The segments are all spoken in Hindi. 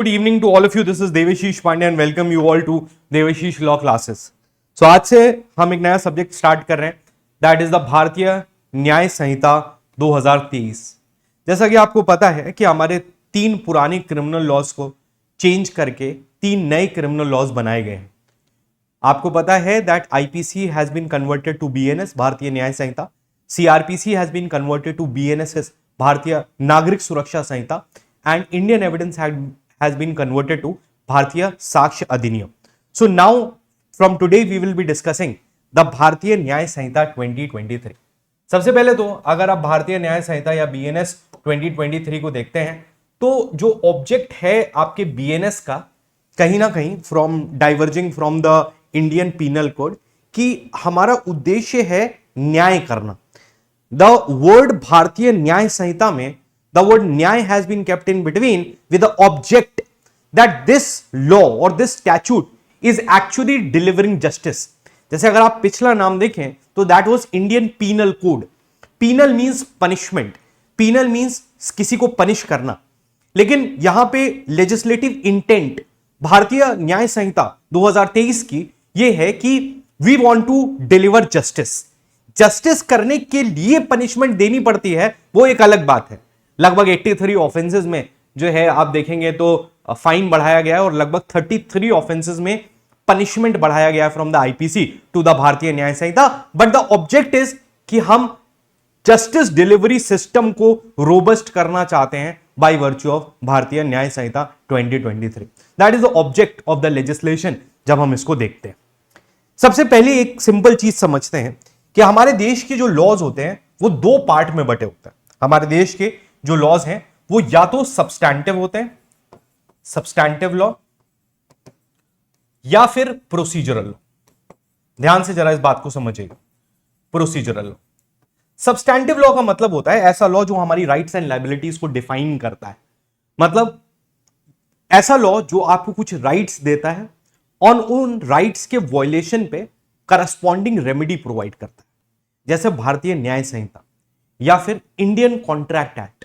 Good evening to all of you. This is Devashish Pandey and welcome you all to Devashish Law Classes. So आज से हम एक नया सब्जेक्ट स्टार्ट कर रहे हैं, that is the Bharatiya Nyaya Sanhita 2023। जैसा कि आपको पता है कि हमारे 3 पुराने क्रिमिनल लॉज को चेंज करके 3 नए क्रिमिनल लॉज बनाए गए हैं। आपको पता है that IPC has been converted to BNS, Bharatiya Nyaya Sanhita. CrPC has been converted to BNSS, Bharatiya Nagarik Suraksha Sanhita, and Indian evidence has been converted to भारतीय साक्ष्य अधिनियम। So now from today we will be discussing the भारतीय न्याय संहिता 2023। सबसे पहले तो अगर आप भारतीय न्याय संहिता या बीएनएस 2023 को देखते हैं तो जो ऑब्जेक्ट है आपके बीएनएस का कहीं ना कहीं from diverging from the Indian penal code कि हमारा उद्देश्य है न्याय करना। द वर्ड भारतीय न्याय संहिता में the word nyay has been kept in between with the object that this law or this statute is actually delivering justice। जैसे अगर आप पिछला नाम देखें तो that was Indian Penal Code। Penal means punishment, penal means किसी को पनिश करना, लेकिन यहां पे लेजिस्लेटिव इंटेंट भारतीय न्याय संहिता 2023 की ये है कि we want to deliver justice. Justice करने के लिए पनिशमेंट देनी पड़ती है वो एक अलग बात है। लगभग 83 ऑफेंसेस में जो है आप देखेंगे तो फाइन बढ़ाया गया है और लगभग 33 ऑफेंसेस में पनिशमेंट बढ़ाया गया है from the IPC to the Bharatiya Nyaya Sanhita. But the object is कि हम जस्टिस डिलीवरी सिस्टम को रोबस्ट करना चाहते हैं by virtue of Bharatiya Nyaya Sanhita 2023। That is the object of the legislation. जब हम इसको देखते हैं सबसे पहले एक सिंपल चीज समझते हैं कि हमारे देश के जो लॉज होते हैं वो 2 पार्ट में बटे होते हैं। हमारे देश के जो लॉज हैं वो या तो सब्सटैंटिव होते हैं, सब्सटैंटिव लॉ, या फिर प्रोसीजरल लॉ। ध्यान से जरा इस बात को समझिएगा। प्रोसीजरल लॉ, सब्सटैंटिव लॉ का मतलब होता है ऐसा लॉ जो हमारी राइट्स एंड लायबिलिटीज को डिफाइन करता है। मतलब ऐसा लॉ जो आपको कुछ राइट्स देता है और उन राइट्स के वायलेशन पे करस्पॉन्डिंग रेमेडी प्रोवाइड करता है। जैसे भारतीय न्याय संहिता या फिर इंडियन कॉन्ट्रैक्ट एक्ट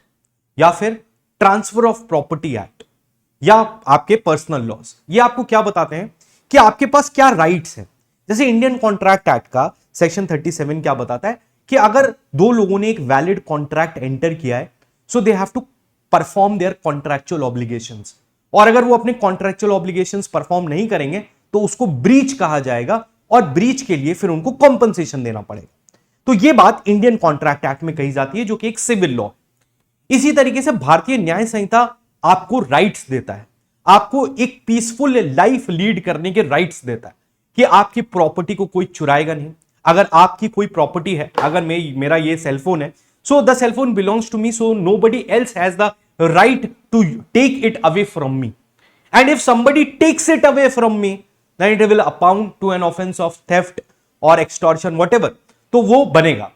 या फिर ट्रांसफर ऑफ प्रॉपर्टी एक्ट या आपके पर्सनल लॉज, ये आपको क्या बताते हैं कि आपके पास क्या राइट्स हैं। जैसे इंडियन कॉन्ट्रैक्ट एक्ट का सेक्शन 37 क्या बताता है कि अगर 2 लोगों ने एक वैलिड कॉन्ट्रैक्ट एंटर किया है so they have to perform their contractual obligations, और अगर वो अपने कॉन्ट्रैक्चुअल ऑब्लिगेशंस परफॉर्म नहीं करेंगे तो उसको ब्रीच कहा जाएगा और ब्रीच के लिए फिर उनको कॉम्पनसेशन देना पड़ेगा। तो ये बात इंडियन कॉन्ट्रैक्ट एक्ट में कही जाती है जो कि एक सिविल लॉ। इसी तरीके से भारतीय न्याय संहिता आपको राइट्स देता है, आपको एक पीसफुल लाइफ लीड करने के राइट्स देता है कि आपकी प्रॉपर्टी को कोई चुराएगा नहीं। अगर आपकी कोई प्रॉपर्टी है, अगर मेरा ये सेलफोन है, so the cellphone belongs to me, so nobody else has the right to take it away from me, and if somebody takes it away from me then it will amount to an offence of theft और एक्सटॉर्शन व्हाटएवर, तो वो बनेगा।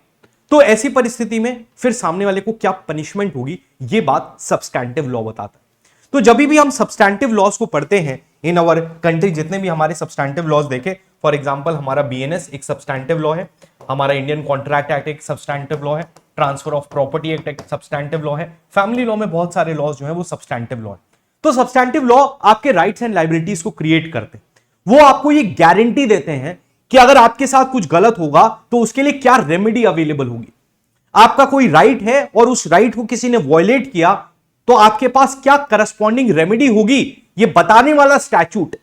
तो ऐसी परिस्थिति में फिर सामने वाले को क्या पनिशमेंट होगी ये बात सब्सटैंटिव लॉ बताता है। तो जब भी हम सब्सटैंटिव लॉज को पढ़ते हैं इन अवर कंट्री, जितने भी हमारे सब्सटैंटिव लॉज देखे, फॉर एग्जांपल हमारा बीएनएस एक सब्सटैंटिव लॉ है, हमारा इंडियन कॉन्ट्रैक्ट एक्ट एक सब्सटैंटिव लॉ है, ट्रांसफर ऑफ प्रॉपर्टी एक्ट एक सब्सटैंटिव लॉ है, फैमिली लॉ में बहुत सारे लॉज जो है वो सब्सटैंटिव लॉ है। तो सब्सटैंटिव लॉ आपके राइट्स एंड लायबिलिटीज को क्रिएट करते हैं। वो आपको ये गारंटी देते हैं कि अगर आपके साथ कुछ गलत होगा तो उसके लिए क्या रेमेडी अवेलेबल होगी। आपका कोई राइट है और उस राइट को किसी ने वायलेट किया तो आपके पास क्या करस्पॉन्डिंग रेमेडी होगी, ये बताने वाला स्टैट्यूट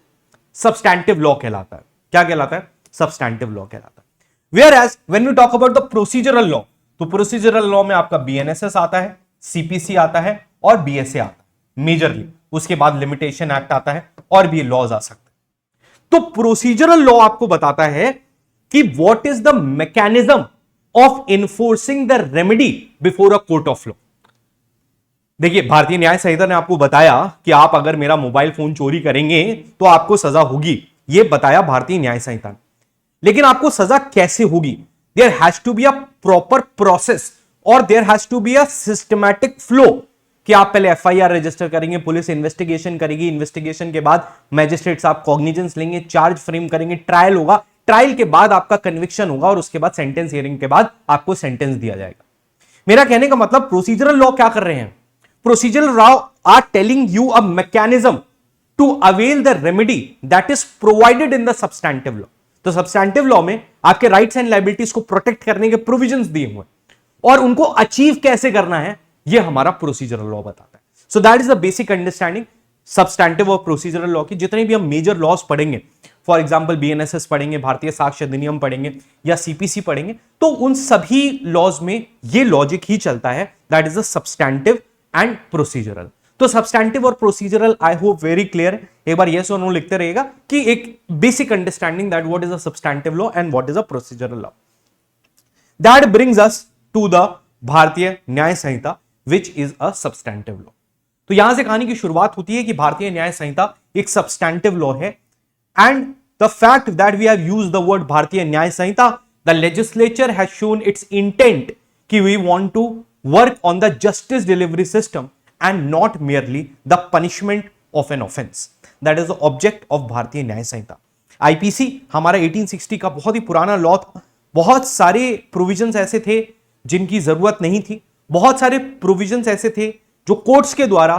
सब्सटैंटिव लॉ कहलाता है। क्या कहलाता है? सब्सटैंटिव लॉ कहलाता है। Whereas when we talk about the procedural law, तो प्रोसीजरल लॉ में आपका बीएनएसएस आता है, सीपीसी आता है और बीएसए आता है मेजरली। उसके बाद लिमिटेशन एक्ट आता है और भी लॉज आ सकते हैं। तो प्रोसीजरल लॉ आपको बताता है कि what is the mechanism of enforcing the remedy before a court of law. देखिए, भारतीय न्याय संहिता ने आपको बताया कि आप अगर मेरा मोबाइल फोन चोरी करेंगे तो आपको सजा होगी, ये बताया भारतीय न्याय संहिता ने। लेकिन आपको सजा कैसे होगी? There has to be a proper process और there has to be a systematic flow कि आप पहले एफआईआर रजिस्टर करेंगे, पुलिस इन्वेस्टिगेशन करेगी, इन्वेस्टिगेशन के बाद मैजिस्ट्रेट साहब कॉग्निजेंस लेंगे, चार्ज फ्रेम करेंगे, ट्रायल होगा, ट्रायल के बाद आपका कन्विक्शन होगा और उसके बाद सेंटेंस हियरिंग के बाद आपको सेंटेंस दिया जाएगा। मेरा कहने का मतलब प्रोसीजरल लॉ क्या कर रहे हैं? Procedural law are telling you a mechanism to avail the remedy that is provided in the substantive law. तो सब्सटैंटिव लॉ में आपके राइट्स एंड लायबिलिटीज को प्रोटेक्ट करने के प्रोविजंस दिए हुए और उनको अचीव कैसे करना है ये हमारा प्रोसीजरल लॉ बताता है। So that is the basic understanding substantive और प्रोसीजरल लॉ की। जितने भी हम मेजर लॉज पढ़ेंगे, फॉर एग्जांपल बीएनएसएस पढ़ेंगे, भारतीय साक्ष्य अधिनियम पढ़ेंगे या सीपीसी पढ़ेंगे, तो उन सभी लॉज में ये लॉजिक ही चलता है, that is the substantive and procedural. तो सब्सटैंटिव और procedural I hope very clear है। एक बार यस और नो लिखते रहेगा कि एक basic understanding that what is a substantive law and what is a procedural law. That brings us to the Bharatiya Nyaya Sanhita which is a substantive law. तो यहां से कहानी की शुरुआत होती है कि भारतीय न्याय संहिता एक सब्सटैंटिव लॉ है and the fact that we have used the word Bharatiya Nyaya Sanhita, the legislature has shown its intent कि we want to work on the justice delivery system and not merely the punishment of an offence. That is the object of Bharatiya Nyaya Samhita. IPC हमारा 1860 का बहुत ही पुराना लॉ था। बहुत सारे प्रोविजंस ऐसे थे जिनकी जरूरत नहीं थी, बहुत सारे प्रोविजंस ऐसे थे जो कोर्ट्स के द्वारा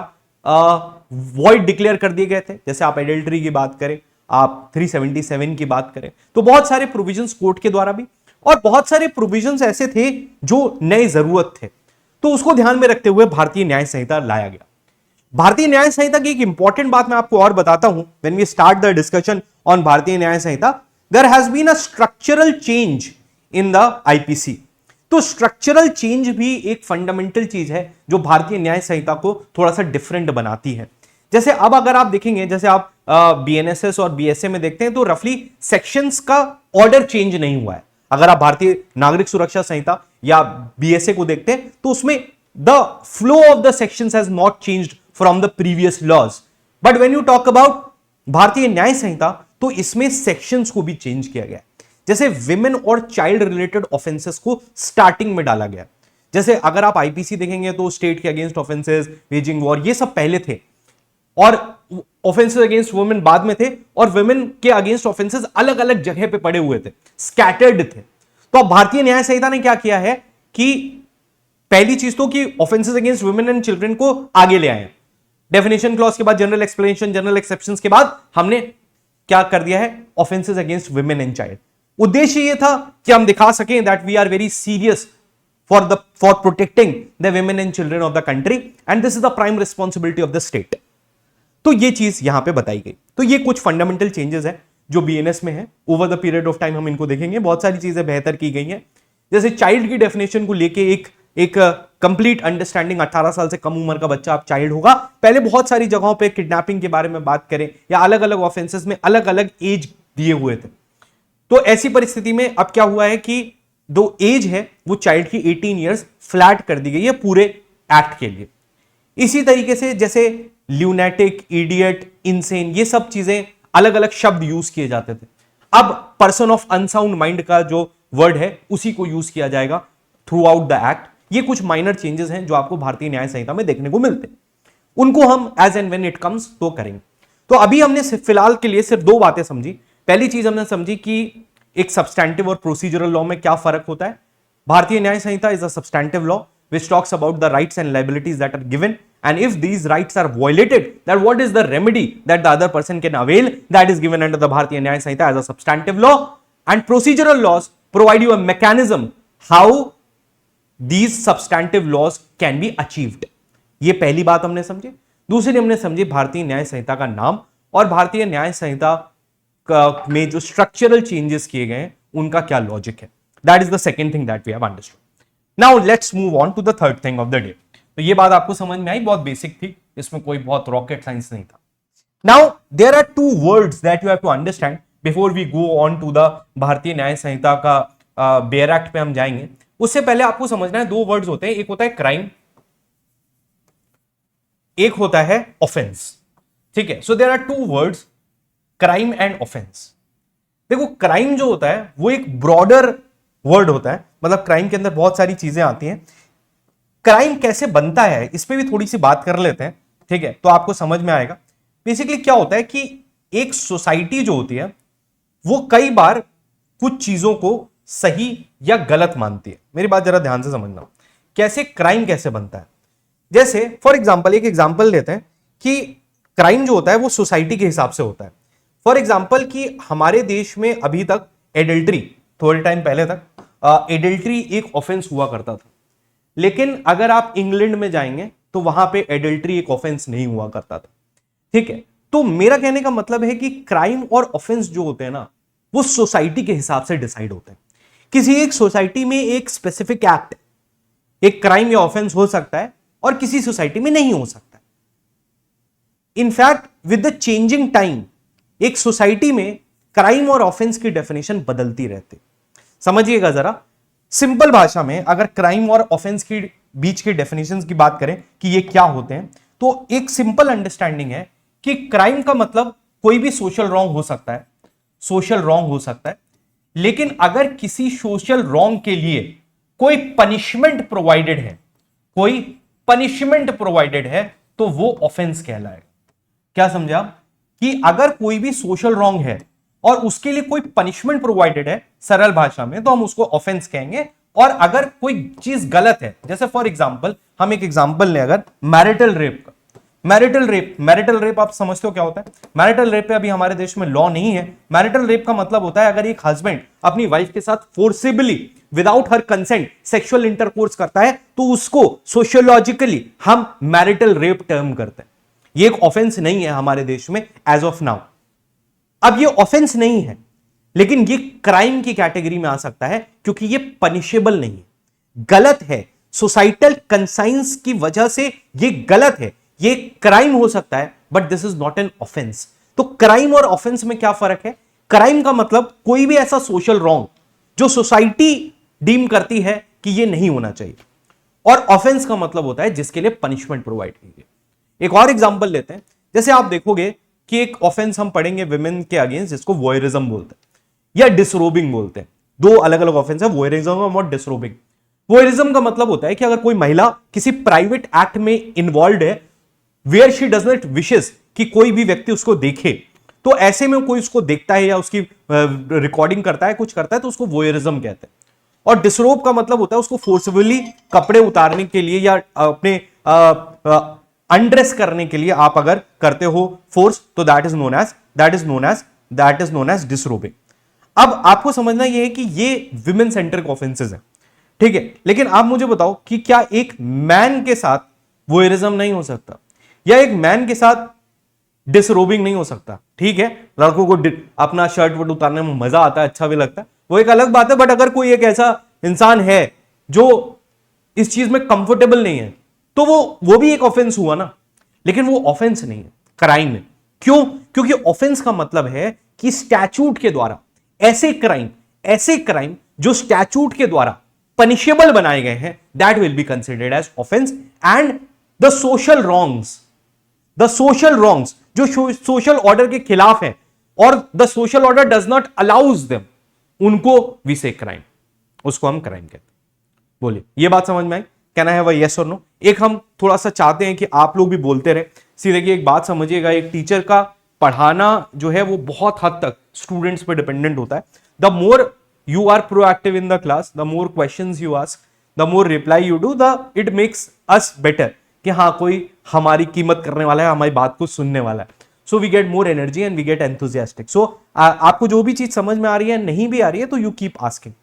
वॉइड डिक्लेयर कर दिए गए थे। जैसे आप एडल्ट्री की बात करें, आप 377 की बात करें, तो बहुत सारे प्रोविजंस कोर्ट के द्वारा भी, और बहुत सारे प्रोविजंस ऐसे थे जो नए जरूरत थे। तो उसको ध्यान में रखते हुए भारतीय न्याय संहिता लाया गया। भारतीय न्याय संहिता की एक इंपॉर्टेंट बात मैं आपको और बताता हूं when we start the discussion on Bharatiya Nyaya Sanhita, there has been a structural change in the IPC. तो स्ट्रक्चरल चेंज भी एक फंडामेंटल चीज है जो भारतीय न्याय संहिता को थोड़ा सा डिफरेंट बनाती है। जैसे अब अगर आप देखेंगे, जैसे आप बीएनएसएस और बीएसए में देखते हैं, तो रफली सेक्शंस का ऑर्डर चेंज नहीं हुआ है। अगर आप भारतीय नागरिक सुरक्षा संहिता या बीएसए को देखते हैं तो उसमें the flow of the sections has not changed from the previous laws, but when you talk about Bharatiya Nyaya संहिता तो इसमें सेक्शंस को भी चेंज किया गया। जैसे विमेन और चाइल्ड रिलेटेड ऑफेंसेस को स्टार्टिंग में डाला गया। जैसे अगर आप आईपीसी देखेंगे तो स्टेट के अगेंस्ट ऑफेंसेस, वेजिंग वॉर, ये सब पहले थे, और ऑफेंसेस अगेंस्ट वुमेन बाद में थे, और वुमेन के अगेंस्ट ऑफेंसेस अलग अलग जगह पे पड़े हुए थे, स्कैटर्ड थे। तो अब भारतीय न्याय संहिता ने क्या किया है कि पहली चीज तो कि offences against women and children को आगे ले आए। डेफिनेशन क्लॉज के बाद जनरल एक्सप्लेनेशन, जनरल एक्सेप्शंस के बाद हमने क्या कर दिया है, offences against women and child. उद्देश्य यह था कि हम दिखा सकें that we are very serious for protecting the women and children of the country and this is the prime responsibility of the state. तो ये चीज यहां पे बताई गई। तो ये कुछ फंडामेंटल चेंजेस है जो बीएनएस में है। Over the period of time हम इनको देखेंगे, बहुत सारी चीजें बेहतर की गई हैं। जैसे चाइल्ड की डेफिनेशन को लेके एक कंप्लीट अंडरस्टैंडिंग, 18 साल से कम उम्र का बच्चा आप चाइल्ड होगा। पहले बहुत सारी जगहों पे किडनैपिंग के बारे में बात करें या अलग अलग ऑफेंसेस में अलग अलग एज दिए हुए थे। तो ऐसी परिस्थिति में अब क्या हुआ है कि जो एज है वो चाइल्ड की 18 इयर्स फ्लैट कर दी गई है पूरे एक्ट के लिए। इसी तरीके से जैसे ल्यूनेटिक, इडियट, इनसेन, ये सब चीजें अलग अलग शब्द यूज किए जाते थे, अब पर्सन ऑफ अनसाउंड माइंड का जो वर्ड है उसी को यूज किया जाएगा थ्रू आउट द एक्ट। ये कुछ माइनर चेंजेस हैं जो आपको भारतीय न्याय संहिता में देखने को मिलते हैं, उनको हम as and when it comes तो करेंगे। तो अभी हमने फिलहाल के लिए सिर्फ दो बातें समझी। पहली चीज हमने समझी कि एक सब्सटैंटिव और प्रोसीजरल लॉ में क्या फर्क होता है। Bharatiya Nyaya Sanhita is a substantive law which talks about the rights and liabilities that are given, and if these rights are violated, then what is the remedy that the other person can avail, that is given under the Bharatiya Nyaya Samhita as a substantive law. And procedural laws provide you a mechanism how these substantive laws can be achieved. ये पहली बात हमने समझी। दूसरी हमने समझी भारतीय न्याय संहिता का नाम और भारतीय न्याय संहिता में जो स्ट्रक्चरल चेंजेस किए गए हैं उनका क्या लॉजिक है। That is the second thing that we have understood. Now let's move on to the third thing of the day. तो ये बात आपको समझ में आई, बहुत बेसिक थी, इसमें कोई बहुत रॉकेट साइंस नहीं था। Now there are two words that you have to understand before we go on to the Bharatiya Nyaya संहिता का बेयर एक्ट पे हम जाएंगे। उससे पहले आपको समझना है दो वर्ड्स होते हैं, एक होता है क्राइम, एक होता है ऑफेंस। ठीक है, so there are two words, crime and offence. देखो क्राइम जो होता है वो एक ब्रॉडर वर्ड होता है, मतलब क्राइम के अंदर बहुत सारी चीजें आती हैं। क्राइम कैसे बनता है इस पे भी थोड़ी सी बात कर लेते हैं, ठीक है, तो आपको समझ में आएगा। बेसिकली क्या होता है कि एक सोसाइटी जो होती है वो कई बार कुछ चीजों को सही या गलत मानती है। मेरी बात जरा ध्यान से समझना, कैसे क्राइम कैसे बनता है। जैसे फॉर एग्जाम्पल एक एग्जाम्पल लेते हैं कि क्राइम जो होता है वो सोसाइटी के हिसाब से होता है। फॉर एग्जाम्पल कि हमारे देश में अभी तक एडल्ट्री, थोड़े टाइम पहले तक एडल्ट्री एक ऑफेंस हुआ करता था, लेकिन अगर आप इंग्लैंड में जाएंगे तो वहां पे एडल्ट्री एक ऑफेंस नहीं हुआ करता था। ठीक है, तो मेरा कहने का मतलब है कि क्राइम और ऑफेंस जो होते हैं ना, वो सोसाइटी के हिसाब से डिसाइड होते हैं। किसी एक सोसाइटी में एक स्पेसिफिक एक्ट, एक क्राइम या ऑफेंस हो सकता है और किसी सोसाइटी में नहीं हो सकता है। In fact with the changing time एक सोसाइटी में क्राइम और ऑफेंस की डेफिनेशन बदलती रहती। समझिएगा जरा, सिंपल भाषा में अगर क्राइम और ऑफेंस की बीच की डेफिनेशंस की बात करें कि ये क्या होते हैं, तो एक सिंपल अंडरस्टैंडिंग है कि क्राइम का मतलब कोई भी सोशल रॉन्ग हो सकता है, सोशल रॉन्ग हो सकता है, लेकिन अगर किसी सोशल रॉन्ग के लिए कोई पनिशमेंट प्रोवाइडेड है, कोई पनिशमेंट प्रोवाइडेड है, तो वो ऑफेंस कहलाएगा। क्या समझे आप? कि अगर कोई भी सोशल रॉन्ग है और उसके लिए कोई पनिशमेंट प्रोवाइडेड है सरल भाषा में, तो हम उसको ऑफेंस कहेंगे। और अगर कोई चीज गलत है, जैसे फॉर एग्जांपल हम एक एग्जांपल लें अगर मैरिटल रेप का, मैरिटल रेप आप समझते हो क्या होता है? मैरिटल रेप पे अभी हमारे देश में लॉ नहीं है। मैरिटल रेप का मतलब होता है अगर एक हस्बैंड अपनी वाइफ के साथ forcibly without her consent sexual intercourse करता है, तो उसको सोशियोलॉजिकली हम मैरिटल रेप टर्म करते हैं। ये एक ऑफेंस नहीं है हमारे देश में एज ऑफ नाउ। अब ये ऑफेंस नहीं है, लेकिन ये क्राइम की कैटेगरी में आ सकता है क्योंकि ये पनिशेबल नहीं है, गलत है, सोसाइटल कंसाइंस की वजह से ये गलत है, ये क्राइम हो सकता है, but this is not an offence. तो क्राइम और ऑफेंस में क्या फर्क है? क्राइम का मतलब कोई भी ऐसा सोशल रॉन्ग जो सोसाइटी डीम करती है कि ये नहीं होना चाहिए, और ऑफेंस का मतलब होता है जिसके लिए पनिशमेंट प्रोवाइड की गई। एक और एग्जांपल लेते हैं, जैसे आप देखोगे कि एक ऑफेंस हम पढ़ेंगे विमेन के अगेंस्ट, जिसको वॉयरिज्म बोलते हैं या डिसरोबिंग बोलते हैं। दो अलग अलग ऑफेंस है, वॉयरिज्म और डिसरोबिंग। वॉयरिज्म का मतलब होता है कि अगर कोई महिला किसी प्राइवेट एक्ट में इन्वॉल्व है where she does not wishes कि कोई भी व्यक्ति उसको देखे, तो ऐसे में कोई उसको देखता है या उसकी रिकॉर्डिंग करता है, कुछ करता है, तो उसको वॉयरिज्म कहते हैं। और डिसरोब का मतलब होता है उसको फोर्सफुली कपड़े उतारने के लिए या अपने अनड्रेस करने के लिए आप अगर करते हो फोर्स, तो दैट इज नोन एज डिसरोबिंग। अब आपको समझना यह है कि ये विमेन सेंट्रिक ऑफेंसेस हैं, ठीक है। लेकिन आप मुझे बताओ कि क्या एक मैन के साथ वोयरिज्म नहीं हो सकता, या एक मैन के साथ डिसरोबिंग नहीं हो सकता? ठीक है, लड़कों को अपना शर्ट वट उतारने में मजा आता है, अच्छा भी लगता है, वो एक अलग बात है। बट अगर कोई एक ऐसा इंसान है जो इस चीज में कंफर्टेबल नहीं है, तो वो भी एक ऑफेंस हुआ ना, लेकिन वो ऑफेंस नहीं है, क्राइम है। क्यों? क्योंकि ऑफेंस का मतलब है कि स्टैच्यूट के द्वारा ऐसे क्राइम जो स्टैच्यूट के द्वारा पनिशेबल बनाए गए हैं, that will be considered as offence. And the social wrongs जो सोशल ऑर्डर के खिलाफ है और the social order does not allows them, उनको वी से क्राइम, उसको हम क्राइम कहते हैं। बोलिए, ये बात समझ में आई? कहना है वह यस और नो? एक हम थोड़ा सा चाहते हैं कि आप लोग भी बोलते रहे। सीधे की एक बात समझिएगा, एक टीचर का पढ़ाना जो है वो बहुत हद तक स्टूडेंट्स पे डिपेंडेंट होता है। The more you are proactive in the class, the more questions you ask, the more reply you do, it makes us better, कि हाँ कोई हमारी कीमत करने वाला है, हमारी बात को सुनने वाला है। So we get more energy and we get enthusiastic. So आपको जो भी चीज समझ में आ रही है, नहीं भी आ रही है, तो यू कीप आस्किंग।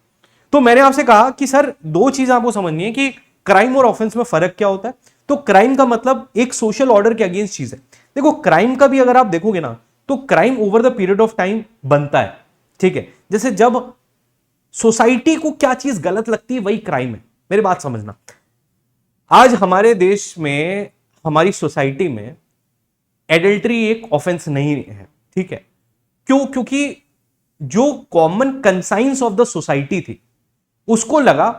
तो मैंने आपसे कहा कि सर दो चीज आपको समझनी है कि क्राइम और ऑफेंस में फर्क क्या होता है। तो क्राइम का मतलब एक सोशल ऑर्डर के अगेंस्ट चीज है। देखो क्राइम का भी अगर आप देखोगे ना, तो crime over the period of time बनता है, ठीक है। जैसे जब सोसाइटी को क्या चीज गलत लगती है, वही क्राइम है। मेरी बात समझना, आज हमारे देश में, हमारी सोसाइटी में एडल्ट्री एक ऑफेंस नहीं है, ठीक है। क्यों? क्योंकि जो common conscience of the society थी, उसको लगा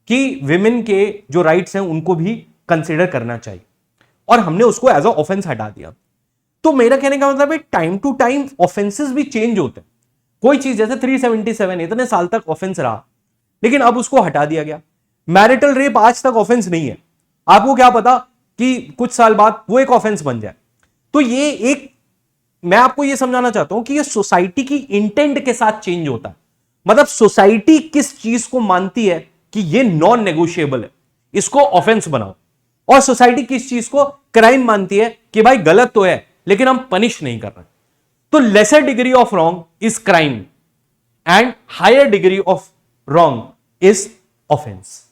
कि विमेन के जो राइट्स हैं उनको भी कंसिडर करना चाहिए, और हमने उसको एज अ ऑफेंस हटा दिया। तो मेरा कहने का मतलब है टाइम टू टाइम ऑफेंसेस भी चेंज होते हैं। कोई चीज जैसे 377 इतने साल तक ऑफेंस रहा, लेकिन अब उसको हटा दिया गया। मैरिटल रेप आज तक ऑफेंस नहीं है, आपको क्या पता कि कुछ साल बाद वो एक ऑफेंस बन जाए। तो ये एक, मैं आपको ये समझाना चाहता हूं कि ये सोसाइटी की इंटेंट के साथ चेंज होता है। मतलब सोसाइटी किस चीज को मानती है कि ये नॉन नेगोशिएबल है, इसको ऑफेंस बनाओ, और सोसाइटी किस चीज को क्राइम मानती है कि भाई गलत तो है लेकिन हम पनिश नहीं कर रहे। तो lesser degree of wrong is crime and higher degree of wrong is offence.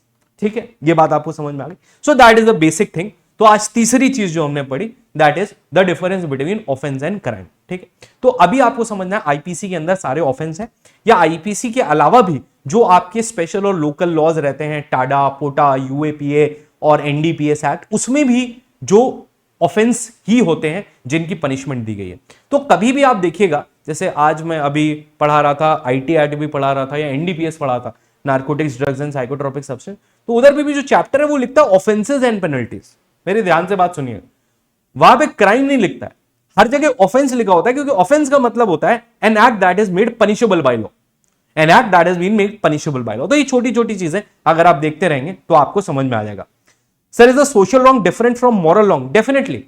ठीक है, ये बात आपको समझ में आ गई। So that is the basic thing. तो आज तीसरी चीज जो हमने पढ़ी that is the difference between offence and crime. ठीक है, तो अभी आपको समझना है आईपीसी के अंदर सारे ऑफेंस हैं या आईपीसी के अलावा भी जो आपके स्पेशल और लोकल लॉज रहते हैं, टाडा, पोटा, यूएपीए और एनडीपीएस एक्ट, उसमें भी जो ऑफेंस ही होते हैं जिनकी पनिशमेंट दी गई है। तो कभी भी आप देखिएगा, जैसे आज मैं अभी पढ़ा रहा था, आईटी एक्ट भी पढ़ा रहा था या एनडीपीएस पढ़ा था, narcotics, drugs and psychotropic substance, तो उधर भी जो चैप्टर है वो लिखता है ऑफेंसेस एंड पेनल्टीज। मेरे ध्यान से बात सुनिए, वहां पे क्राइम नहीं लिखता है, हर जगह ऑफेंस लिखा होता है, क्योंकि ऑफेंस का मतलब होता है an act that is made punishable by law, an act that is been made punishable by law. तो ये छोटी छोटी चीजें अगर आप देखते रहेंगे तो आपको समझ में आ जाएगा। Sir, is the social wrong different from moral wrong? Definitely.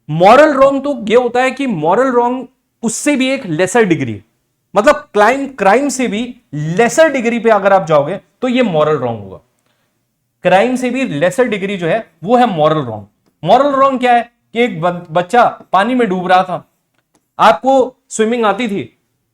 Moral wrong तो ये होता है कि मॉरल रॉन्ग उससे भी एक लेसर डिग्री, मतलब क्राइम से भी लेसर डिग्री पे अगर आप जाओगे तो ये मॉरल रॉन्ग होगा। क्राइम से भी लेसर डिग्री जो है वो है मॉरल रॉन्ग। मॉरल रॉन्ग क्या है कि एक बच्चा पानी में डूब रहा था, आपको स्विमिंग आती थी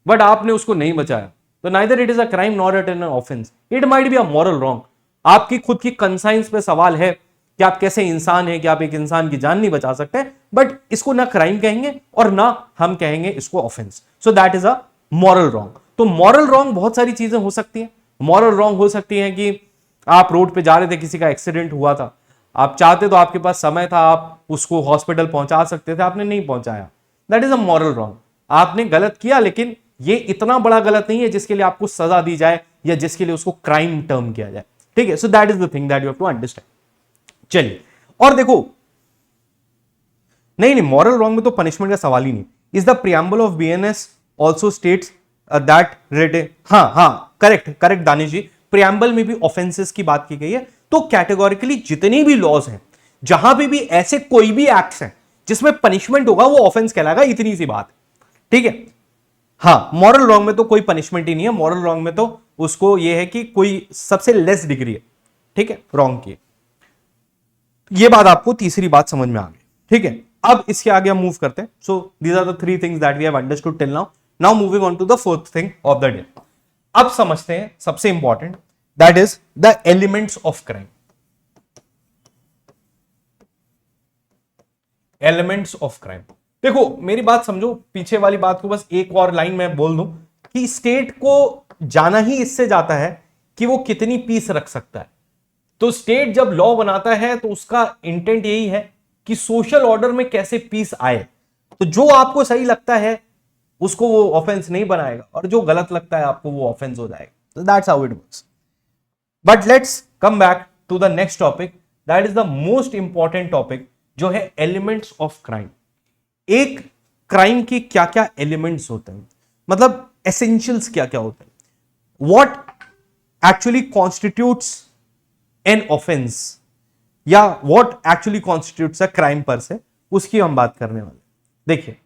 बट आपने उसको नहीं बचाया, तो neither it is a crime nor it is an offence, it might be a moral wrong. आपकी खुद की कंसाइंस पे सवाल है कि आप कैसे इंसान हैं कि आप एक इंसान की जान नहीं बचा सकते, बट इसको ना क्राइम कहेंगे और ना हम कहेंगे इसको offence. So that is a moral wrong. तो मॉरल रॉन्ग बहुत सारी चीजें हो सकती हैं। मॉरल रॉन्ग हो सकती है कि आप रोड पे जा रहे थे, किसी का एक्सीडेंट हुआ था, आप चाहते तो आपके पास समय था, आप उसको हॉस्पिटल पहुंचा सकते थे, आपने नहीं पहुंचाया, that is a moral wrong. आपने गलत किया लेकिन ये इतना बड़ा गलत नहीं है जिसके लिए आपको सजा दी जाए या जिसके लिए उसको क्राइम टर्म किया जाए। ठीक है, so that is the thing that you have to understand. चलिए, और देखो, नहीं मॉरल रॉन्ग में तो पनिशमेंट का सवाल ही नहीं। Is the preamble of BNS also states that rate, हाँ करेक्ट दानिश जी, प्रियम्बल में भी ऑफेंसेस की बात की गई है। तो कैटेगोरिकली जितनी भी लॉज हैं, जहां भी ऐसे कोई भी एक्ट्स हैं जिसमें पनिशमेंट होगा वो ऑफेंस कहलाएगा, इतनी सी बात। ठीक है, हाँ, मॉरल रॉन्ग में तो कोई पनिशमेंट ही नहीं है। मॉरल रॉन्ग में तो उसको ये है कि कोई सबसे लेस डिग्री है, ठीक है, रॉन्ग की। ये बात आपको तीसरी बात समझ में आ गई। ठीक है, अब इसके आगे हम मूव करते हैं। So these are the three things that we have understood till now. Now moving on to the fourth thing of the day. अब समझते हैं सबसे important, that is the elements of crime. Elements of crime, देखो मेरी बात समझो, पीछे वाली बात को बस एक और लाइन में बोल दूं कि स्टेट को जाना ही इससे जाता है कि वो कितनी पीस रख सकता है। तो स्टेट जब लॉ बनाता है तो उसका इंटेंट यही है कि सोशल ऑर्डर में कैसे पीस आए। तो जो आपको सही लगता है उसको वो ऑफेंस नहीं बनाएगा और जो गलत लगता है आपको वो ऑफेंस हो जाएगा। तो that's how it works. But let's come back to the next topic, that is the most important topic, जो है एलिमेंट्स ऑफ क्राइम। एक क्राइम के क्या क्या एलिमेंट्स होते हैं, मतलब एसेंशियल्स क्या क्या होते हैं, what actually constitutes an offence या what actually constitutes a crime per se, उसकी हम बात करने वाले। देखिए,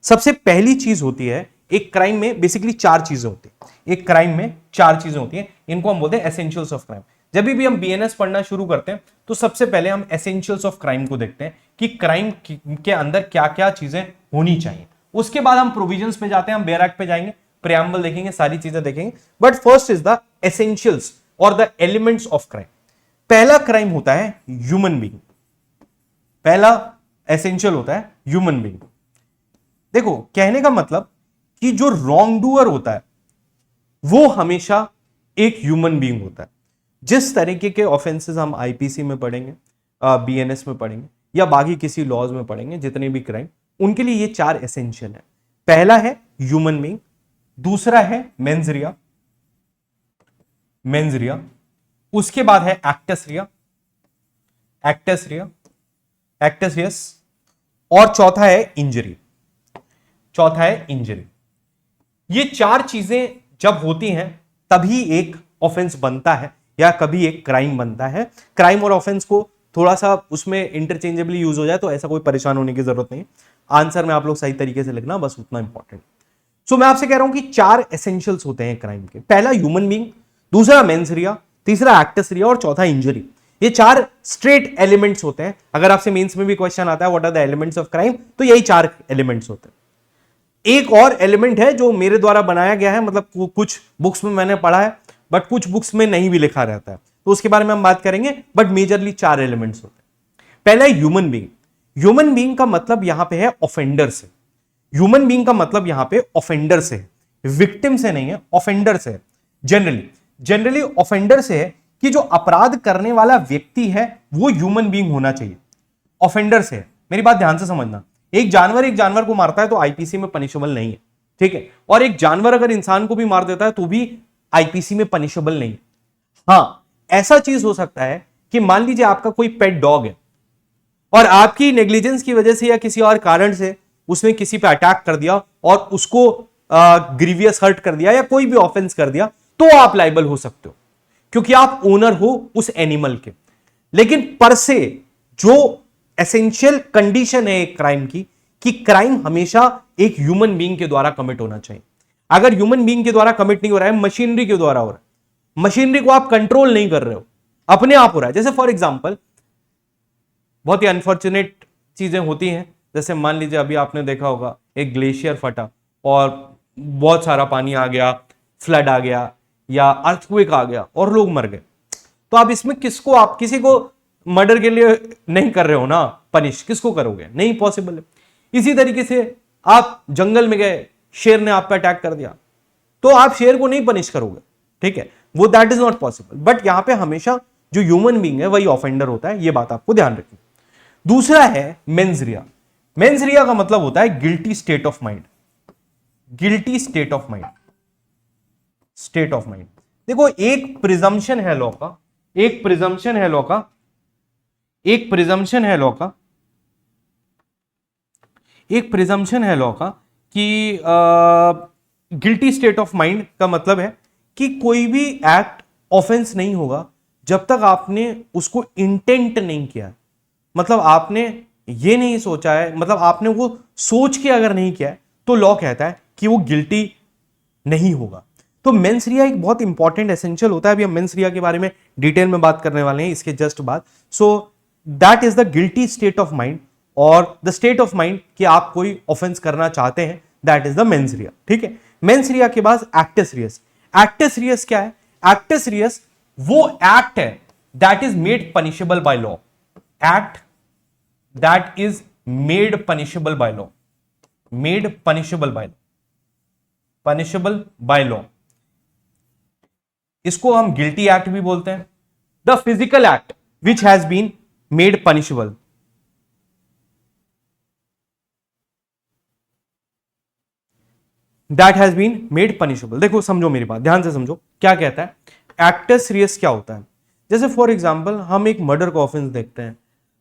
सबसे पहली चीज होती है, एक क्राइम में बेसिकली चार चीजें होती है। एक क्राइम में चार चीजें होती हैं, इनको हम बोलते हैं एसेंशियल्स ऑफ क्राइम। जब भी हम बीएनएस पढ़ना शुरू करते हैं तो सबसे पहले हम एसेंशियल्स ऑफ क्राइम को देखते हैं कि क्राइम के अंदर क्या क्या चीजें होनी चाहिए। उसके बाद हम प्रोविजंस पे जाते हैं, हम बेयर एक्ट पे जाएंगे, प्रियम्बल देखेंगे, सारी चीजें देखेंगे। But first is the essentials और द एलिमेंट्स ऑफ क्राइम। पहला क्राइम होता है ह्यूमन बीइंग। पहला एसेंशियल होता है ह्यूमन बीइंग। देखो, कहने का मतलब कि जो रॉन्ग डूअर होता है वो हमेशा एक ह्यूमन बीइंग होता है। जिस तरीके के ऑफेंसेस हम आईपीसी में पढ़ेंगे, बीएनएस में पढ़ेंगे या बाकी किसी लॉज में पढ़ेंगे, जितने भी क्राइम, उनके लिए ये चार एसेंशियल है। पहला है ह्यूमन बीइंग, दूसरा है मेंस रिया, उसके बाद है एक्टस रियस, और चौथा है इंजरी। ये चार चीजें जब होती हैं तभी एक ऑफेंस बनता है या कभी एक क्राइम बनता है। क्राइम और ऑफेंस को थोड़ा सा उसमें इंटरचेंजेबली यूज हो जाए तो ऐसा कोई परेशान होने की जरूरत नहीं। आंसर में आप लोग सही तरीके से लिखना, बस उतना इंपॉर्टेंट। सो मैं आपसे कह रहा हूं कि चार एसेंशियल्स होते हैं क्राइम के। पहला ह्यूमन बीइंग, दूसरा मेंस रिया, तीसरा एक्टस रिया और चौथा इंजरी। ये 4 स्ट्रेट एलिमेंट्स होते हैं। अगर आपसे मेंस में भी क्वेश्चन आता है what are the elements of crime, तो यही 4 एलिमेंट्स होते हैं। एक और एलिमेंट है जो मेरे द्वारा बनाया गया है, मतलब कुछ बुक्स में मैंने पढ़ा है बट कुछ बुक्स में नहीं भी लिखा रहता है, तो उसके बारे में हम बात करेंगे, बट मेजरली 4 एलिमेंट्स होते हैं। पहला है ह्यूमन बीइंग। ह्यूमन बीइंग का मतलब यहां पे है ऑफेंडर से। ह्यूमन बीइंग का मतलब यहां पे ऑफेंडर से है, विक्टिम से नहीं है, ऑफेंडर से है। जनरली ऑफेंडर से है कि जो अपराध करने वाला व्यक्ति है वो ह्यूमन बीइंग होना चाहिए, ऑफेंडर से है। मेरी बात ध्यान से समझना, एक जानवर को मारता है तो आईपीसी में पनिशेबल नहीं है, ठीक है, और एक जानवर अगर इंसान को भी मार देता है तो भी आईपीसी में पनिशेबल नहीं है। हां, ऐसा चीज हो सकता है कि मान लीजिए आपका कोई पेट डॉग है और आपकी नेग्लिजेंस की वजह से या किसी और कारण से उसने किसी पे अटैक कर दिया और उसको ग्रीवियस हर्ट कर दिया या कोई भी ऑफेंस कर दिया, तो आप लाइबल हो सकते हो क्योंकि आप ओनर हो उस एनिमल के। लेकिन पर से जो एसेंशियल कंडीशन है एक क्राइम की, कि क्राइम हमेशा एक ह्यूमन बीइंग के द्वारा कमिट होना चाहिए। अगर ह्यूमन बीइंग के द्वारा कमिट नहीं हो रहा है, मशीनरी के द्वारा हो रहा है, मशीनरी को आप कंट्रोल नहीं कर रहे हो, अपने आप हो रहा है। जैसे फॉर एग्जांपल बहुत ही अनफॉर्चुनेट चीजें होती हैं, जैसे मान लीजिए अभी आपने देखा होगा एक ग्लेशियर फटा और बहुत सारा पानी आ गया, फ्लड आ गया या अर्थक्वेक आ गया और लोग मर गए, तो आप इसमें किसको, आप किसी को मर्डर के लिए नहीं कर रहे हो ना, पनिश किसको करोगे, नहीं पॉसिबल है। इसी तरीके से आप जंगल में गए, शेर ने आप पे अटैक कर दिया, तो आप शेर को नहीं पनिश करोगे, ठीक है, वो that is not possible. But यहां पे हमेशा जो ह्यूमन बीइंग है वही ऑफेंडर होता है, ये बात आपको ध्यान रखनी। दूसरा है मेंस रिया। मेंस रिया का मतलब होता है guilty state of mind. Guilty state of mind, state of mind. देखो एक प्रिजम्पशन है लॉ का, एक प्रिजम्पशन है लॉ का, एक प्रिजम्पशन है लॉ का, एक प्रिजम्पशन है लॉ का कि गिल्टी स्टेट ऑफ माइंड का मतलब है कि कोई भी एक्ट ऑफेंस नहीं होगा जब तक आपने उसको इंटेंट नहीं किया। मतलब आपने ये नहीं सोचा है, मतलब आपने वो सोच के अगर नहीं किया है तो लॉ कहता है कि वो गिल्टी नहीं होगा। तो मेंस रिया एक बहुत इंपॉर्टेंट एसेंशियल होता है। अभी हम मेंस रिया के बारे में डिटेल में बात करने वाले हैं इसके जस्ट बाद। सो that is the guilty state of mind, और द स्टेट ऑफ माइंड कि आप कोई ऑफेंस करना चाहते हैं, दैट इज द मेंस रिया, ठीक है। मेंस रिया के बाद एक्टस रियस। एक्टस रियस क्या है? एक्टस रियस वो एक्ट है that is made punishable by law, act that is made punishable by law, made punishable by law, punishable by law. इसको हम गिल्टी एक्ट भी बोलते हैं। The physical act which has been made punishable, that has been made punishable. देखो समझो मेरी बात, ध्यान से समझो क्या कहता है। एक्टस रियस क्या होता है? जैसे फॉर एग्जाम्पल हम एक मर्डर का ऑफेंस देखते हैं,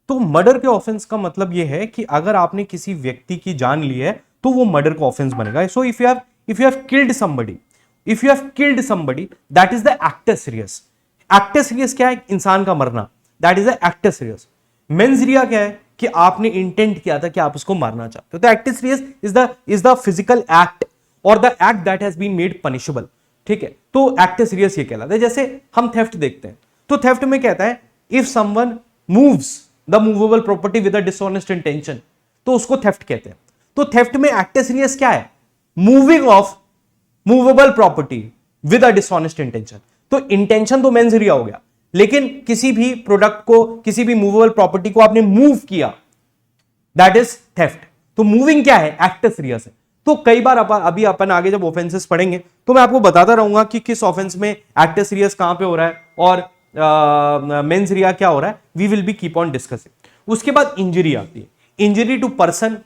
तो मर्डर के ऑफेंस का मतलब यह है कि अगर आपने किसी व्यक्ति की जान ली है तो वो मर्डर का ऑफेंस बनेगा। So if you have killed somebody, if you have killed somebody, that is the actus reus. Actus reus क्या है? इंसान का मरना, that is the actus reus. Mens rea क्या है? कि आपने इंटेंट किया था कि आप उसको मारना चाहते हो। तो actus reus is the physical act और the act that has been made punishable, ठीक है। तो एक्टस रियस ये कहलाता है। जैसे हम थेफ्ट देखते हैं, तो थेफ्ट में कहता है if someone moves the movable property with a dishonest intention, तो उसको थेफ्ट कहते हैं। तो थेफ्ट में एक्टस रियस क्या है? Moving of movable property with a dishonest intention. तो इंटेंशन तो मेंस रिया हो गया, लेकिन किसी भी प्रोडक्ट को, किसी भी मूवेबल प्रॉपर्टी को आपने मूव किया, दैट इज थेफ्ट। तो मूविंग क्या है? एक्टस रियस है। तो कई बार अभी अपन आगे जब ऑफेंसेस पढ़ेंगे तो मैं आपको बताता रहूंगा कि किस ऑफेंस में एक्टस रियस कहां पे हो रहा है और मेंस रिया क्या हो रहा है। We will be keep on discussing. उसके बाद इंजरी आती है। Injury to person,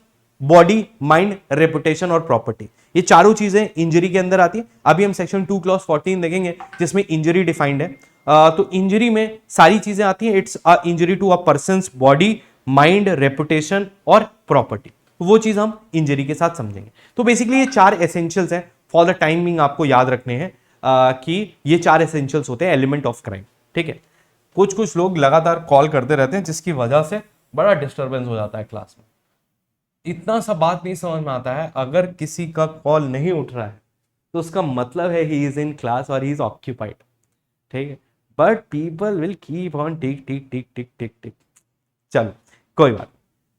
body, mind, reputation और प्रॉपर्टी, ये चारों चीजें इंजरी के अंदर आती है। अभी हम सेक्शन 2 क्लॉज 14 देखेंगे जिसमें इंजरी डिफाइंड है। तो इंजरी में सारी चीजें आती हैं। It's a injury to a person's body, mind, reputation और प्रॉपर्टी। वो चीज हम इंजरी के साथ समझेंगे। तो बेसिकली ये 4 एसेंशियल्स हैं, फॉर द टाइमिंग आपको याद रखने हैं कि ये 4 एसेंशियल्स होते हैं एलिमेंट ऑफ क्राइम, ठीक है। कुछ लोग लगातार कॉल करते रहते हैं जिसकी वजह से बड़ा डिस्टर्बेंस हो जाता है क्लास में। इतना सा बात नहीं समझ में आता है, अगर किसी का कॉल नहीं उठ रहा है तो उसका मतलब है ही इज इन क्लास और ही इज ऑक्यूपाइड, ठीक है। But people will keep on tick tick tick tick tick tick. चलो कोई बात।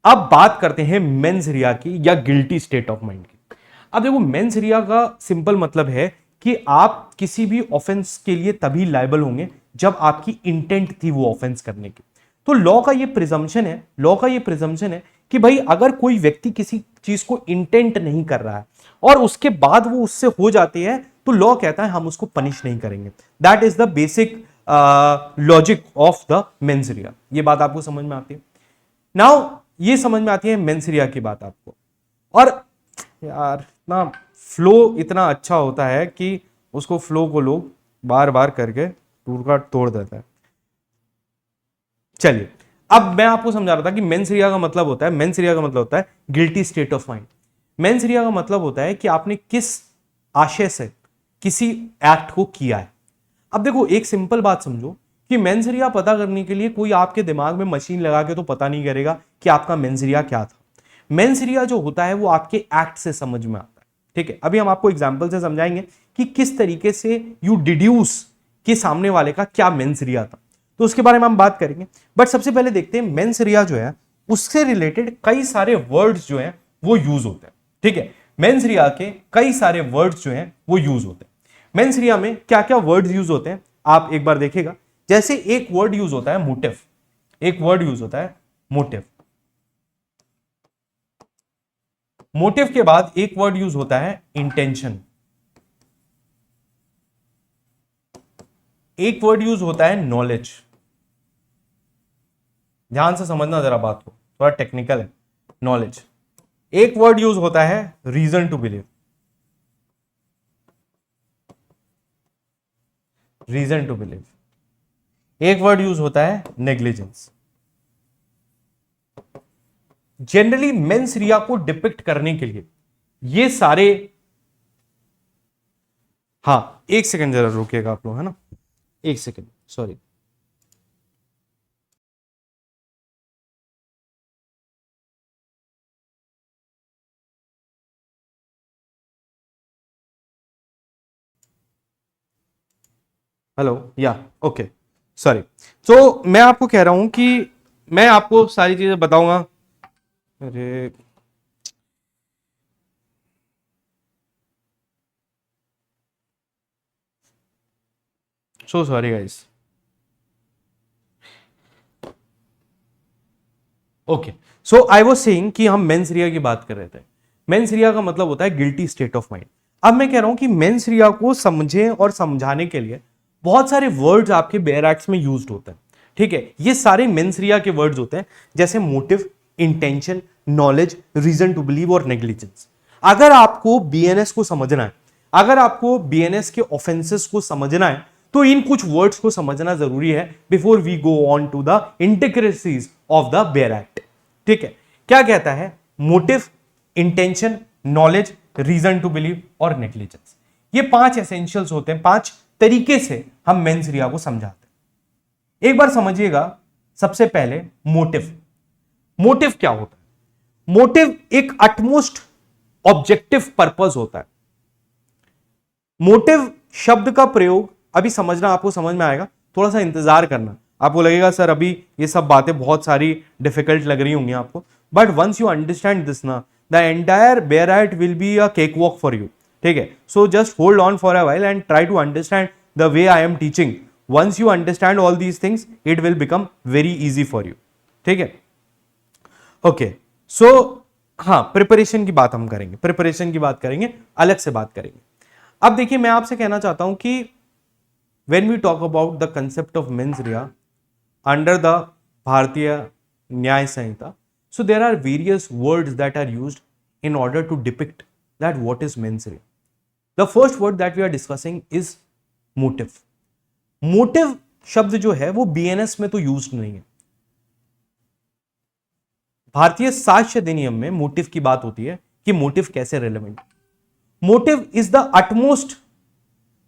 अब बात करते हैं मेंस रिया की या गिल्टी स्टेट ऑफ माइंड की। अब देखो मेंस रिया का सिंपल मतलब है कि आप किसी भी ऑफेंस के लिए तभी लायबल होंगे जब आपकी इंटेंट थी वो ऑफेंस करने की। तो लॉ का ये प्रिजम्पशन है, लॉ का ये प्रिजम्पशन है कि भाई अगर कोई व्यक्ति किसी चीज को इंटेंट नहीं कर रहा है और उसके बाद वो उससे हो जाती है तो लॉ कहता है हम उसको पनिश नहीं करेंगे। That is the basic logic of the mains रिया। ये बात आपको समझ में आती है? नाउ ये समझ में आती है मेंस रिया की बात आपको। और यार ना फ्लो इतना अच्छा होता है कि उसको फ्लो को लोग बार बार करके टूर का तोड़ देता है। चलिए अब मैं आपको समझा रहा था कि मेंस रिया का मतलब होता है, मेंस रिया का मतलब होता है guilty state of mind. Mains rea का मतलब होता है कि आपने किस आशय से किसी एक्ट को किया है। अब देखो एक सिंपल बात समझो कि मेंस रिया पता करने के लिए कोई आपके दिमाग में मशीन लगा के तो पता नहीं करेगा कि आपका मेंस रिया क्या था। मेंस रिया जो होता है वो आपके एक्ट से समझ में आता है। ठीक है, अभी हम आपको एग्जांपल से समझाएंगे कि किस तरीके से यू डिड्यूस कि सामने वाले का क्या मेंस रिया था, तो उसके बारे में हम बात करेंगे। बट सबसे पहले देखते हैं मेंस रिया जो है उससे रिलेटेड कई सारे वर्ड्स जो हैं वो यूज होते हैं। ठीक है, मेंस रिया के कई सारे वर्ड्स जो हैं वो यूज होते हैं। मेंस रिया में क्या क्या वर्ड्स यूज होते हैं आप एक बार देखिएगा। जैसे एक वर्ड यूज होता है मोटिव, एक वर्ड यूज होता है मोटिव। मोटिव के बाद एक वर्ड यूज होता है इंटेंशन, एक वर्ड यूज होता है नॉलेज। ध्यान से समझना जरा बात को, थोड़ा टेक्निकल है नॉलेज। एक वर्ड यूज होता है reason to believe, reason to believe. एक वर्ड यूज होता है नेग्लिजेंस। जनरली मेंस रिया को डिपिक्ट करने के लिए ये सारे, हाँ एक सेकंड जरा रुकिएगा आप लोग, है ना, एक सेकंड सॉरी। हेलो या ओके सॉरी। तो मैं आपको कह रहा हूं कि मैं आपको सारी चीजें बताऊंगा। अरे so sorry guys. Okay, so I was saying कि हम मेंस रिया की बात कर रहे थे। मेंस रिया का मतलब होता है गिल्टी स्टेट ऑफ माइंड। अब मैं कह रहा हूं कि मेंस रिया को समझें और समझाने के लिए बहुत सारे वर्ड्स आपके बेयर एक्ट्स में यूज्ड होते हैं। ठीक है, ये सारे मेंस रिया के वर्ड्स होते हैं जैसे motive, intention, knowledge, reason to believe और नेग्लिजेंस। अगर आपको बीएनएस को समझना है, अगर आपको बीएनएस के ऑफेंसेस को समझना है तो इन कुछ वर्ड्स को समझना जरूरी है before we go on to the intricacies of the bare act. ठीक है, क्या कहता है? Motive, intention, knowledge, reason to believe और नेग्लिजेंस। ये 5 एसेंशियल्स होते हैं, 5 तरीके से हम मेंस रिया को समझाते हैं। एक बार समझिएगा, सबसे पहले मोटिव। मोटिव क्या होता है? मोटिव एक अटमोस्ट ऑब्जेक्टिव पर्पस होता है। मोटिव शब्द का प्रयोग अभी समझना, आपको समझ में आएगा, थोड़ा सा इंतजार करना। आपको लगेगा सर अभी ये सब बातें बहुत सारी डिफिकल्ट लग रही होंगी आपको, but once you understand this ना, the entire bare act will be a cakewalk for you. ठीक है, so just hold on for a while and try to understand the way I am teaching. Once you understand all these things it will become very easy for you. ठीक है, ओके सो हाँ, प्रिपरेशन की बात हम करेंगे, प्रिपरेशन की बात करेंगे, अलग से बात करेंगे। अब देखिए मैं आपसे कहना चाहता हूं कि when we talk about the concept of mens rea under the Bharatiya Nyaya Sanhita, so there are various words that are used in order to depict that what is mens rea. The first word that we are discussing is motive. Motive शब्द जो है वो बीएनएस में तो यूज नहीं है। भारतीय साक्ष्य अधिनियम में मोटिव की बात होती है कि मोटिव कैसे relevant. Motive is the utmost,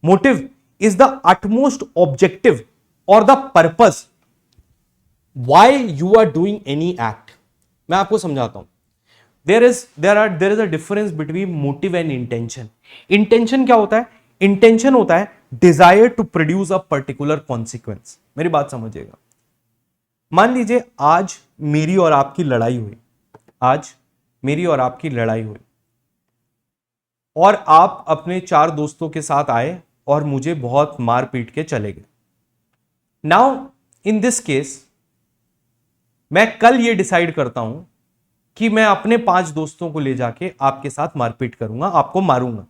motive is the utmost objective or the purpose why you are doing any act. मैं आपको समझाता हूं। there is a difference between motive and intention. Intention क्या होता है? इंटेंशन होता है desire to produce a particular consequence. मेरी बात समझिएगा, मान लीजिए आज मेरी और आपकी लड़ाई हुई, आज मेरी और आपकी लड़ाई हुई और आप अपने 4 दोस्तों के साथ आए और मुझे बहुत मार पीट के चले गए। नाउ इन दिस केस मैं कल ये डिसाइड करता हूं कि मैं अपने 5 दोस्तों को ले जाके आपके साथ मारपीट करूंगा, आपको मारूंगा।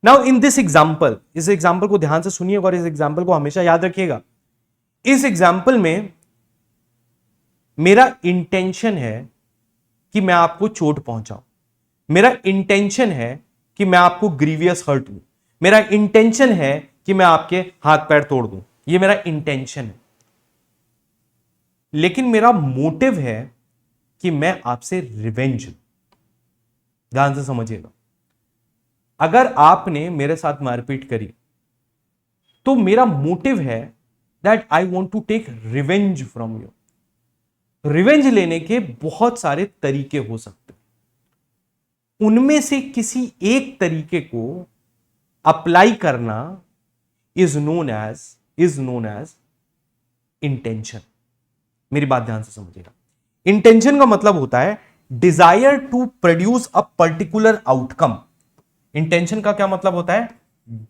नाउ इन दिस एग्जाम्पल, इस एग्जाम्पल को ध्यान से सुनिएगा और इस एग्जाम्पल को हमेशा याद रखिएगा। इस एग्जाम्पल में मेरा इंटेंशन है कि मैं आपको चोट पहुंचाऊं, मेरा इंटेंशन है कि मैं आपको ग्रीवियस हर्ट दूं, मेरा इंटेंशन है कि मैं आपके हाथ पैर तोड़ दूं, ये मेरा इंटेंशन है। लेकिन मेरा मोटिव है कि मैं आपसे रिवेंज, ध्यान से समझिएगा। अगर आपने मेरे साथ मारपीट करी तो मेरा मोटिव है that I want to take revenge from you. Revenge लेने के बहुत सारे तरीके हो सकते हैं, उनमें से किसी एक तरीके को अप्लाई करना इज नोन एज इंटेंशन। मेरी बात ध्यान से समझिएगा। इंटेंशन का मतलब होता है desire to produce a particular outcome. Intention का क्या मतलब होता है?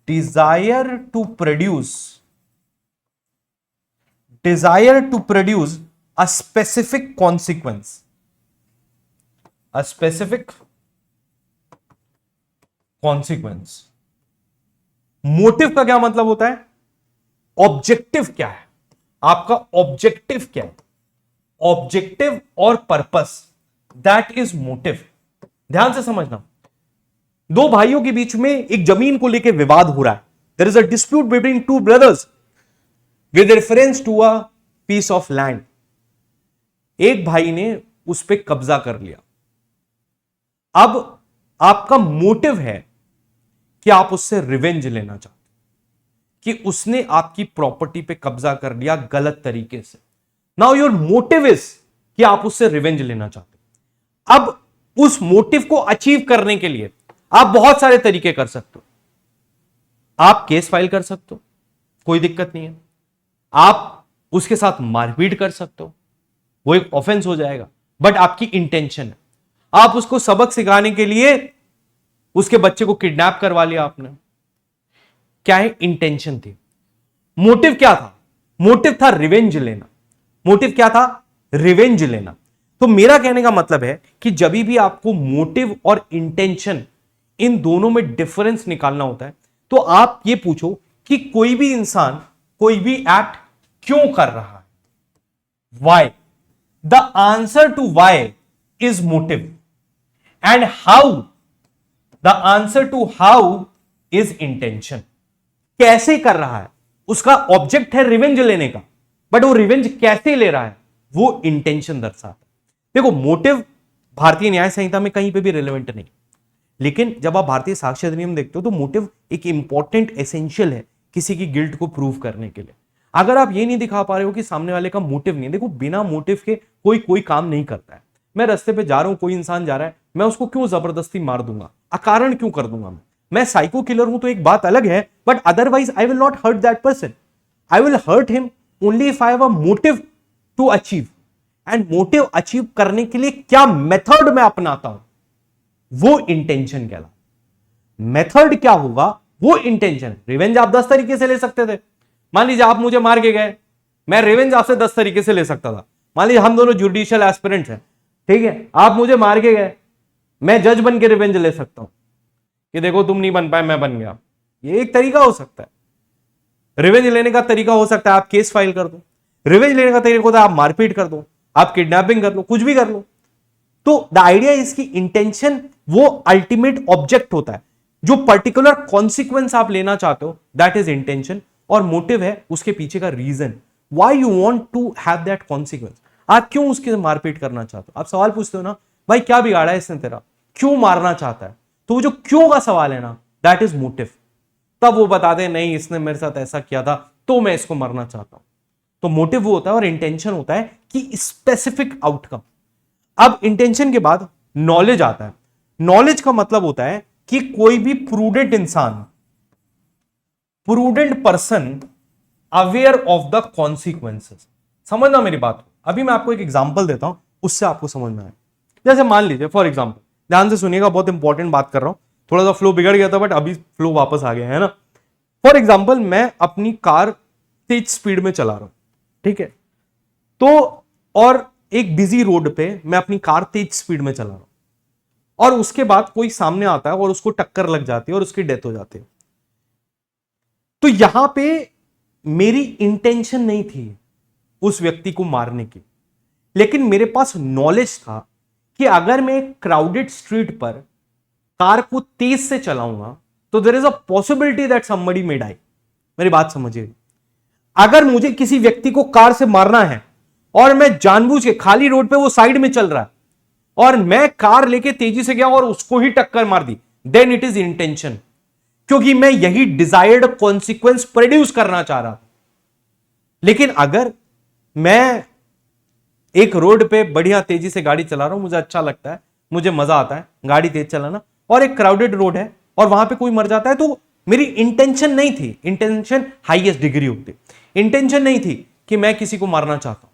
Desire to produce a specific consequence, a specific consequence। Motive का क्या मतलब होता है? ऑब्जेक्टिव क्या है आपका? ऑब्जेक्टिव क्या है? ऑब्जेक्टिव और पर्पस, दैट इज मोटिव। ध्यान से समझना, 2 भाइयों के बीच में एक जमीन को लेकर विवाद हो रहा है। There is a dispute between 2 brothers with reference to a piece of land. एक भाई ने उस पर कब्जा कर लिया। अब आपका मोटिव है कि आप उससे रिवेंज लेना चाहते, कि उसने आपकी प्रॉपर्टी पे कब्जा कर लिया गलत तरीके से। नाउ योर मोटिव इज कि आप उससे रिवेंज लेना चाहते। अब उस मोटिव को अचीव करने के लिए आप बहुत सारे तरीके कर सकते हो। आप केस फाइल कर सकते हो, कोई दिक्कत नहीं है। आप उसके साथ मारपीट कर सकते हो, वो एक ऑफेंस हो जाएगा, बट आपकी इंटेंशन है। आप उसको सबक सिखाने के लिए उसके बच्चे को किडनैप करवा लिया आपने, क्या है? इंटेंशन थी। मोटिव क्या था? मोटिव था रिवेंज लेना। मोटिव क्या था? रिवेंज लेना। तो मेरा कहने का मतलब है कि जब भी आपको मोटिव और इंटेंशन, इन दोनों में डिफरेंस निकालना होता है, तो आप ये पूछो कि कोई भी इंसान कोई भी एक्ट क्यों कर रहा है? Y? The answer to why is motive, and how, the answer to how is intention। कैसे कर रहा है, उसका ऑब्जेक्ट है रिवेंज लेने का, बट वो रिवेंज कैसे ले रहा है, वो इंटेंशन दर्शाता है। देखो, मोटिव भारतीय न्याय संहिता में कहीं पे भी रिलेवेंट नहीं, लेकिन जब आप भारतीय साक्ष्य अधिनियम देखते हो तो मोटिव एक इंपॉर्टेंट एसेंशियल है किसी की गिल्ट को प्रूव करने के लिए। अगर आप ये नहीं दिखा पा रहे हो कि सामने वाले का मोटिव नहीं है, देखो बिना मोटिव के कोई काम नहीं करता है। मैं रास्ते पे जा रहा हूं, कोई इंसान जा रहा है, मैं उसको क्यों जबरदस्ती मार दूंगा, अकारण क्यों कर दूंगा? मैं साइको किलर हूं तो एक बात अलग है, but otherwise I will not hurt that person. I will hurt him only if I have a motive to achieve. And motive achieve करने के लिए क्या मेथड मैं अपनाता हूं, वो इंटेंशन कहला। मेथड क्या होगा, वो इंटेंशन। रिवेंज आप 10 तरीके से ले सकते थे। मान लीजिए आप मुझे मार के गए, मैं रिवेंज आपसे 10 तरीके से ले सकता था। मान लीजिए हम दोनों जुडिशियल एस्पिरेंट्स हैं, ठीक है, आप मुझे मार के गए, मैं जज बन के रिवेंज ले सकता हूं कि देखो तुम नहीं बन पाए, मैं बन गया। ये एक तरीका हो सकता है। रिवेंज लेने का तरीका हो सकता है आप केस फाइल कर दो। रिवेंज लेने का तरीका होता है आप मारपीट कर दो, आप किडनैपिंग कर लो, कुछ भी कर लो। तो द आइडिया इसकी इंटेंशन वो अल्टीमेट ऑब्जेक्ट होता है, जो पर्टिकुलर कॉन्सिक्वेंस आप लेना चाहते हो, दैट इज इंटेंशन। और मोटिव है उसके पीछे का reason, why you want to have that consequence. आप क्यों उसके मारपीट करना चाहते हो? आप सवाल पूछते हो ना, भाई क्या बिगाड़ा है इसने तेरा, क्यों मारना चाहता है? तो वो जो क्यों का सवाल है ना, दैट इज मोटिव। तब वो बताते हैं नहीं इसने मेरे साथ ऐसा किया था तो मैं इसको मारना चाहता हूं। तो मोटिव वो होता है और इंटेंशन होता है कि स्पेसिफिक आउटकम। अब इंटेंशन के बाद नॉलेज आता है। नॉलेज का मतलब होता है कि कोई भी प्रूडेंट इंसान prudent person aware of the consequences. समझना मेरी बात को। अभी मैं आपको एक एग्जांपल देता हूं, उससे आपको समझ में आए। जैसे मान लीजिए फॉर एग्जांपल, ध्यान से सुनिएगा, बहुत इंपॉर्टेंट बात कर रहा हूं, थोड़ा सा फ्लो बिगड़ गया था बट अभी फ्लो वापस आ गया है ना। फॉर एग्जांपल, मैं अपनी कार तेज स्पीड में चला रहा हूं, ठीक है, तो और एक बिजी रोड पे मैं अपनी कार तेज स्पीड में चला रहा हूं, और उसके बाद कोई सामने आता है और उसको टक्कर लग जाती है और उसकी डेथ हो जाती है। तो यहां पे मेरी इंटेंशन नहीं थी उस व्यक्ति को मारने की, लेकिन मेरे पास नॉलेज था कि अगर मैं एक क्राउडेड स्ट्रीट पर कार को तेज से चलाऊंगा तो there is a possibility that somebody may die. मेरी बात समझिए, अगर मुझे किसी व्यक्ति को कार से मारना है और मैं जानबूझ के, खाली रोड पे वो साइड में चल रहा है और मैं कार लेके तेजी से गया और उसको ही टक्कर मार दी, देन इट इज इंटेंशन, क्योंकि मैं यही डिजायर्ड कॉन्सिक्वेंस प्रोड्यूस करना चाह रहा था। लेकिन अगर मैं एक रोड पे बढ़िया तेजी से गाड़ी चला रहा हूं, मुझे अच्छा लगता है, मुझे मजा आता है गाड़ी तेज चलाना, और एक क्राउडेड रोड है और वहां पे कोई मर जाता है, तो मेरी इंटेंशन नहीं थी, इंटेंशन हाईएस्ट डिग्री होती, इंटेंशन नहीं थी कि मैं किसी को मारना चाहता हूं,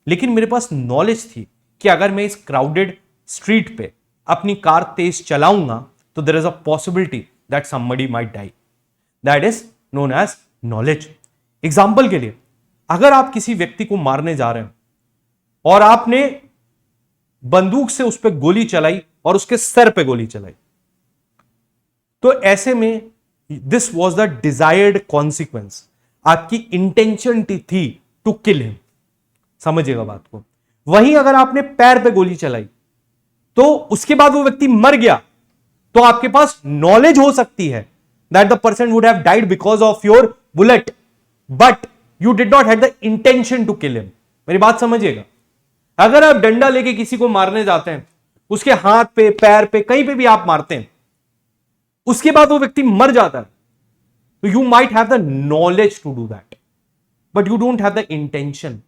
लेकिन मेरे पास नॉलेज थी कि अगर मैं इस क्राउडेड स्ट्रीट पे अपनी कार तेज चलाऊंगा तो there is a possibility that somebody might die. That is known as knowledge. Example के लिए, अगर आप किसी व्यक्ति को मारने जा रहे हो और आपने बंदूक से उस पर गोली चलाई और उसके सर पे गोली चलाई, तो ऐसे में this was the desired consequence, आपकी इंटेंशन थी टू किल हिम। समझिएगा बात को। वहीं अगर आपने पैर पे गोली चलाई तो उसके बाद वो व्यक्ति मर गया, तो आपके पास नॉलेज हो सकती है that the person would have died because of your bullet, but you did not have the intention to kill him. मेरी बात समझिएगा। अगर आप डंडा लेके किसी को मारने जाते हैं, उसके हाथ पे, पैर पे, कहीं पे भी आप मारते हैं, उसके बाद वो व्यक्ति मर जाता है, तो you might have the knowledge to do that, but you don't have the intention.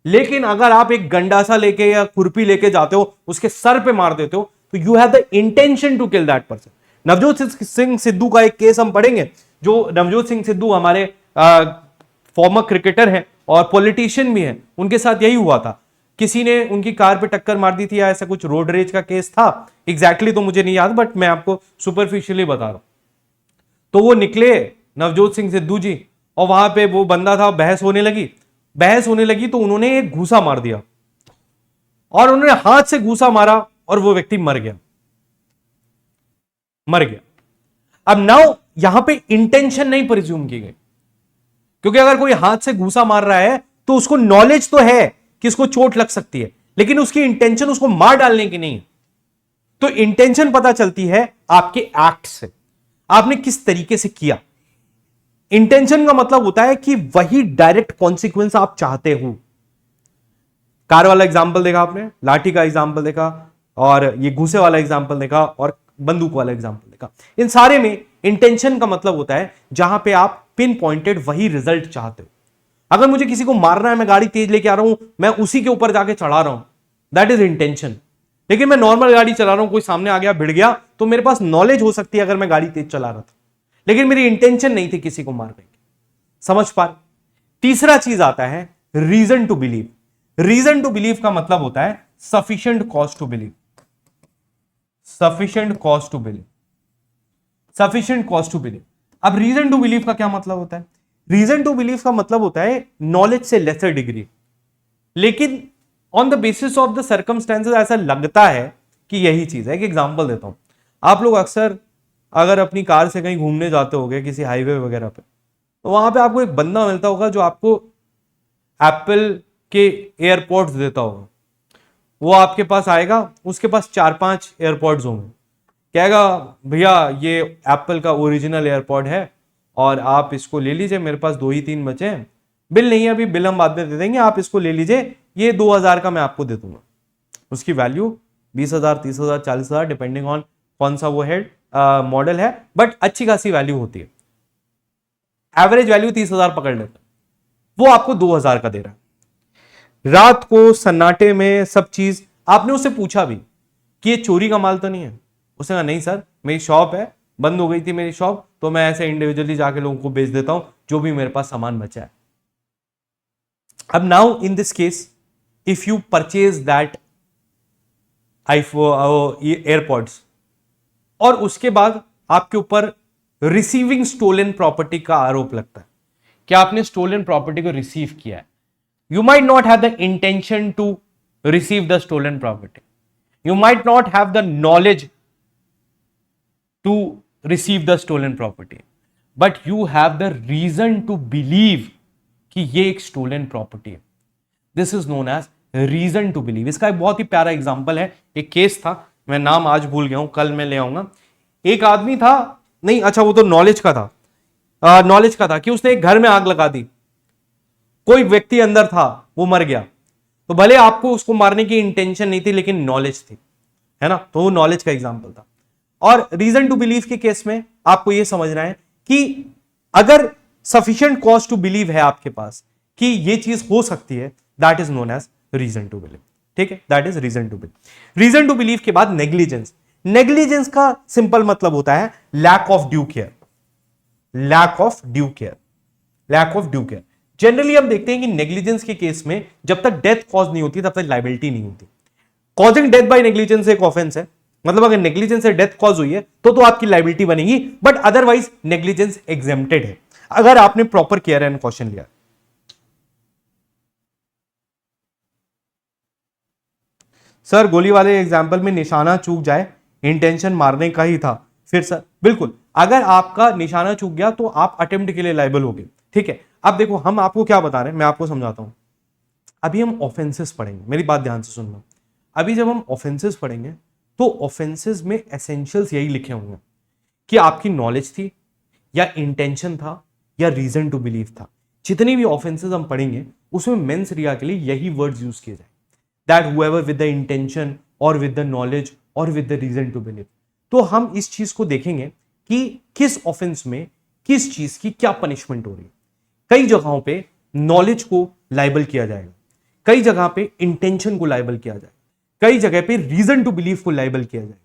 लेकिन अगर आप एक गंडासा लेके या खुरपी लेके जाते हो, उसके सर पे मार देते हो, तो you have the intention to kill that person. Navjot Singh Sidhu का एक केस हम पढ़ेंगे, जो नवजोत सिंह सिद्धू हमारे फॉर्मर क्रिकेटर हैं और पॉलिटिशियन भी हैं, उनके साथ यही हुआ था। किसी ने उनकी कार पे टक्कर मार दी थी, या ऐसा कुछ रोड रेज का केस था, एग्जैक्टली तो मुझे नहीं याद, बट मैं आपको सुपरफिशियली बता रहा हूं। तो वो निकले नवजोत सिंह सिद्धू जी, और वहां पे वो बंदा था, बहस होने लगी तो उन्होंने एक घूसा मार दिया, और उन्होंने हाथ से घूसा मारा और वो व्यक्ति मर गया। अब नाउ यहां पे इंटेंशन नहीं प्रिज्यूम की गई, क्योंकि अगर कोई हाथ से घूसा मार रहा है तो उसको नॉलेज तो है कि इसको चोट लग सकती है, लेकिन उसकी इंटेंशन उसको मार डालने की नहीं है। तो इंटेंशन पता चलती है आपके एक्ट से, आपने किस तरीके से किया। इंटेंशन का मतलब होता है कि वही डायरेक्ट कॉन्सिक्वेंस आप चाहते हो। कार वाला एग्जांपल देखा आपने, लाठी का एग्जांपल देखा, और ये घूसे वाला एग्जांपल देखा, और बंदूक वाला एग्जांपल देखा। इन सारे में इंटेंशन का मतलब होता है जहां पे आप पिन पॉइंटेड वही रिजल्ट चाहते हो। अगर मुझे किसी को मारना है, मैं गाड़ी तेज लेके आ रहा हूं, मैं उसी के ऊपर जाके चढ़ा रहा हूं, दैट इज इंटेंशन। लेकिन मैं नॉर्मल गाड़ी चला रहा हूं, कोई सामने आ गया, भिड़ गया, तो मेरे पास नॉलेज हो सकती है अगर मैं गाड़ी तेज चला रहा था, लेकिन मेरी इंटेंशन नहीं थी किसी को मारने की। समझ पा रहे? तीसरा चीज आता है reason to believe. Reason to believe का मतलब होता है sufficient cause to believe. Sufficient cause to believe, sufficient cause to believe. अब रीजन टू बिलीव का क्या मतलब होता है? रीजन टू बिलीव का मतलब होता है नॉलेज से लेसर डिग्री, लेकिन on the basis of the circumstances ऐसा लगता है कि यही चीज है। एक एग्जांपल देता हूं, आप लोग अक्सर अगर अपनी कार से कहीं घूमने जाते होगे किसी हाईवे वगैरह पे, तो वहां पे आपको एक बंदा मिलता होगा जो आपको एप्पल के एयरपॉड्स देता होगा। वो आपके पास आएगा, उसके पास 4-5 एयरपॉड्स होंगे, कहेगा भैया ये एप्पल का ओरिजिनल एयरपॉड है और आप इसको ले लीजिए, मेरे पास 2 ही 3 बचे हैं, बिल नहीं है अभी, बिल हम बाद में दे देंगे, आप इसको ले लीजिए, ये 2000 का मैं आपको दे दूंगा। उसकी वैल्यू 20,000, 30,000, 40,000 डिपेंडिंग ऑन कौन सा वो हेड मॉडल है, बट अच्छी खासी वैल्यू होती है। एवरेज वैल्यू 30,000 पकड़ लेते, वो आपको 2000 का दे रहा है। रात को सन्नाटे में सब चीज, आपने उससे पूछा भी कि ये चोरी का माल तो नहीं है? उसने कहा नहीं सर, मेरी शॉप है, बंद हो गई थी मेरी शॉप, तो मैं ऐसे इंडिविजुअली जाके लोगों को बेच देता हूं जो भी मेरे पास सामान बचा है। अब now in this case if you purchase that AirPods और उसके बाद आपके ऊपर रिसीविंग स्टोलन प्रॉपर्टी का आरोप लगता है कि आपने स्टोलन प्रॉपर्टी को रिसीव किया है। You might not have the intention to receive the stolen property, you might not have the knowledge to receive the stolen property, but you have the reason to believe कि ये एक स्टोलन प्रॉपर्टी है। This is known as reason to believe. इसका एक बहुत ही प्यारा एग्जांपल है, एक केस था, मैं नाम आज भूल गया हूं, कल मैं ले आऊंगा। एक आदमी था, नहीं अच्छा वो तो नॉलेज का था, नॉलेज का था कि उसने एक घर में आग लगा दी, कोई व्यक्ति अंदर था, वो मर गया। तो भले आपको उसको मारने की इंटेंशन नहीं थी लेकिन नॉलेज थी, है ना, तो वो नॉलेज का एग्जांपल था। और रीजन टू बिलीव के केस में आपको यह समझना है कि अगर सफिशिएंट कॉज टू बिलीव है आपके पास कि यह चीज हो सकती है, that is known as reason to believe. ठीक है, that is reason to believe. Reason to believe के बाद नेग्लिजेंस। नेग्लिजेंस का सिंपल मतलब होता है lack of due care, lack of due care, lack of due care. Generally हम देखते हैं कि नेग्लिजेंस के केस में जब तक डेथ कॉज नहीं होती तब तक लाइबिलिटी नहीं होती। कॉजिंग डेथ बाय नेग्लिजेंस एक ऑफेंस है, मतलब अगर नेग्लिजेंस से डेथ कॉज हुई है तो आपकी लाइबिलिटी बनेगी, बट अदरवाइज नेग्लिजेंस एग्जेम्प्टेड है अगर आपने प्रॉपर केयर एंड कॉशन लिया। सर गोली वाले एग्जाम्पल में निशाना चूक जाए, इंटेंशन मारने का ही था, फिर सर बिल्कुल, अगर आपका निशाना चूक गया तो आप अटेम्प्ट के लिए लायबल हो गए। ठीक है, अब देखो हम आपको क्या बता रहे हैं, मैं आपको समझाता हूं। अभी हम ऑफेंसेस पढ़ेंगे, मेरी बात ध्यान से सुनना। अभी जब हम ऑफेंसेस पढ़ेंगे तो ऑफेंसेस में एसेंशियल्स यही लिखे होंगे कि आपकी नॉलेज थी या इंटेंशन था या रीजन टू बिलीव था। जितनी भी ऑफेंसेस हम पढ़ेंगे उसमें मेंस रिया के लिए यही वर्ड्स यूज किए जाए, that whoever with the intention और विद द नॉलेज और with the reason to believe. तो हम इस चीज को देखेंगे कि किस ऑफेंस में किस चीज की क्या पनिशमेंट हो रही है। कई जगहों पे नॉलेज को लाइबल किया जाएगा, कई जगह पे इंटेंशन को लाइबल किया जाएगा, कई जगह पे रीजन टू बिलीव को लाइबल किया जाएगा।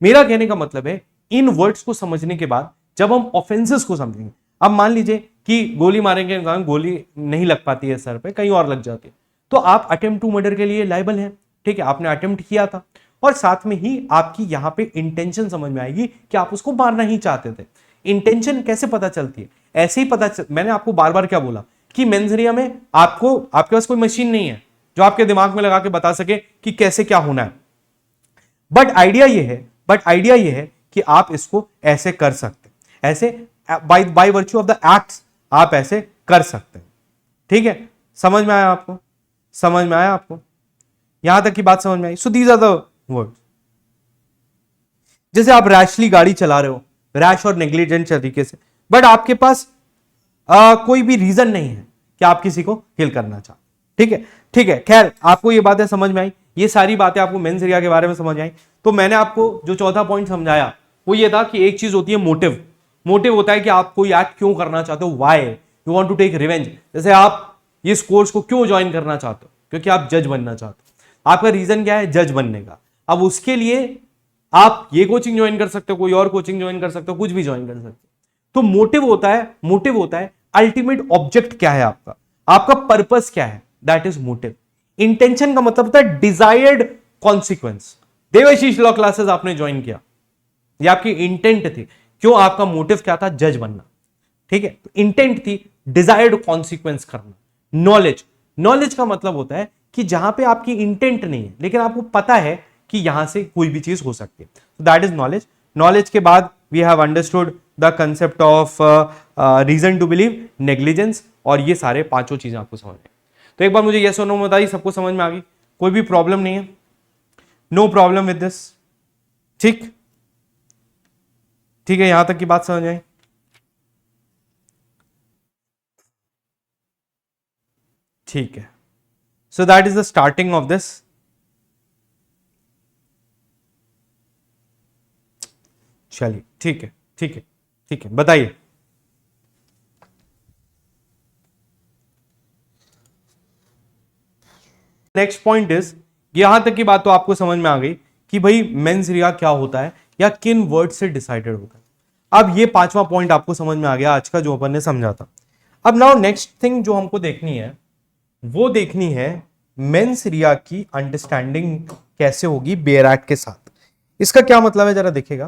मेरा कहने का मतलब है इन वर्ड्स को समझने के बाद जब हम ऑफेंसेस को समझेंगे, अब मान लीजिए कि गोली मारेंगे, गोली नहीं लग पाती है सर पे, कहीं और लग जाती है, तो आप अटेम्प्ट टू मर्डर के लिए लायबल हैं। ठीक है, आपने अटेम्प्ट किया था और साथ में ही आपकी यहां पे इंटेंशन समझ में आएगी कि आप उसको मारना ही चाहते थे। इंटेंशन कैसे पता चलती है? ऐसे ही मैंने आपको बार बार क्या बोला कि मेंजरिया में आपके पास कोई मशीन नहीं है जो आपके दिमाग में लगा के बता सके कि कैसे क्या होना है, बट आइडिया यह है कि आप इसको ऐसे कर सकते, ऐसे bye virtue of the acts आप ऐसे कर सकते हैं। ठीक है, समझ में आया आपको? समझ में आया आपको? यहां तक की बात समझ में आई? So these are the words. जैसे आप रैशली गाड़ी चला रहे हो, रैश और नेग्लिजेंट तरीके से, बट आपके पास कोई भी रीजन नहीं है कि आप किसी को किल करना चाहते। ठीक है, ठीक है, खैर आपको ये बातें समझ में आई, ये सारी बातें आपको मेंस एरिया के बारे में समझ आई। तो मैंने आपको जो चौथा पॉइंट समझाया वो ये था कि एक चीज होती है मोटिव। मोटिव होता है कि आप कोई एक्ट क्यों करना चाहते हो, why you want to take revenge. जैसे आप इस कोर्स को क्यों ज्वाइन करना चाहते हो? क्योंकि आप जज बनना चाहते हो। आपका रीजन क्या है? जज बनने का। अब उसके लिए आप ये कोचिंग ज्वाइन कर सकते हो, कोई और कोचिंग ज्वाइन कर सकते हो, कुछ भी ज्वाइन कर सकते हो। तो मोटिव होता है अल्टीमेट ऑब्जेक्ट क्या है आपका पर्पस क्या है, दैट इज मोटिव। इंटेंशन का मतलब होता है desired consequence. Devashish law classes आपने ज्वाइन किया, ये आपकी इंटेंट थी। क्यों? आपका मोटिव क्या था? जज बनना। ठीक है, तो इंटेंट थी डिजायर्ड कॉन्सिक्वेंस करना। नॉलेज का मतलब होता है कि जहां पे आपकी इंटेंट नहीं है लेकिन आपको पता है कि यहां से कोई भी चीज हो सकती है, दैट इज नॉलेज। नॉलेज के बाद we have understood the concept of reason to believe, negligence, और ये सारे पांचों चीजें आपको समझ में। तो एक बार मुझे यस और नो बताइए, सबको समझ में आ गई? कोई भी प्रॉब्लम नहीं है? No problem with this? ठीक, ठीक है, यहां तक की बात समझ आई? ठीक है, so that is the starting of this. चलिए, ठीक है, ठीक है, ठीक है, बताइए। नेक्स्ट पॉइंट इज, यहां तक की बात तो आपको समझ में आ गई कि भाई मेंस रिया क्या होता है या किन वर्ड से डिसाइडेड होता है। अब ये पांचवा पॉइंट आपको समझ में आ गया आज का जो अपन ने समझा था। अब नाउ नेक्स्ट थिंग जो हमको देखनी है वो देखनी है मेंस रिया की अंडरस्टैंडिंग कैसे होगी बेयर एक्ट के साथ। इसका क्या मतलब है जरा देखिएगा।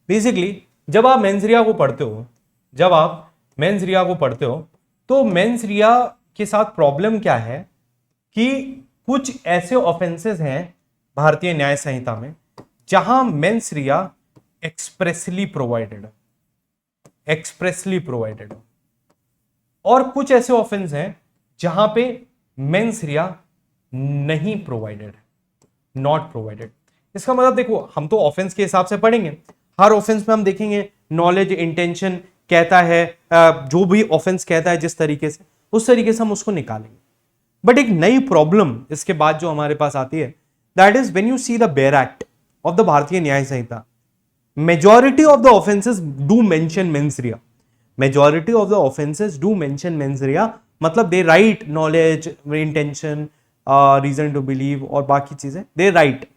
बेसिकली जब आप मेंस रिया को पढ़ते हो, जब आप मेंस रिया को पढ़ते हो तो मेंस रिया के साथ प्रॉब्लम क्या है कि कुछ ऐसे ऑफेंसेस हैं भारतीय न्याय संहिता में जहां मेंस रिया एक्सप्रेसली प्रोवाइडेड, एक्सप्रेसली प्रोवाइडेड, और कुछ ऐसे ऑफेंस हैं जहां पे मेंस रिया नहीं प्रोवाइडेड है, नॉट प्रोवाइडेड। इसका मतलब देखो हम तो ऑफेंस के हिसाब से पढ़ेंगे, हर ऑफेंस में हम देखेंगे नॉलेज इंटेंशन कहता है, जो भी ऑफेंस कहता है जिस तरीके से उस तरीके से हम उसको निकालेंगे। बट एक नई प्रॉब्लम इसके बाद जो हमारे पास आती है that is when you see the bare act of the Bharatiya Nyaya Sanhita, majority of the offences do mention mens rea, majority of the offences do mention mens rea, मतलब they write knowledge intention reason to believe और बाकी चीजें दे राइट।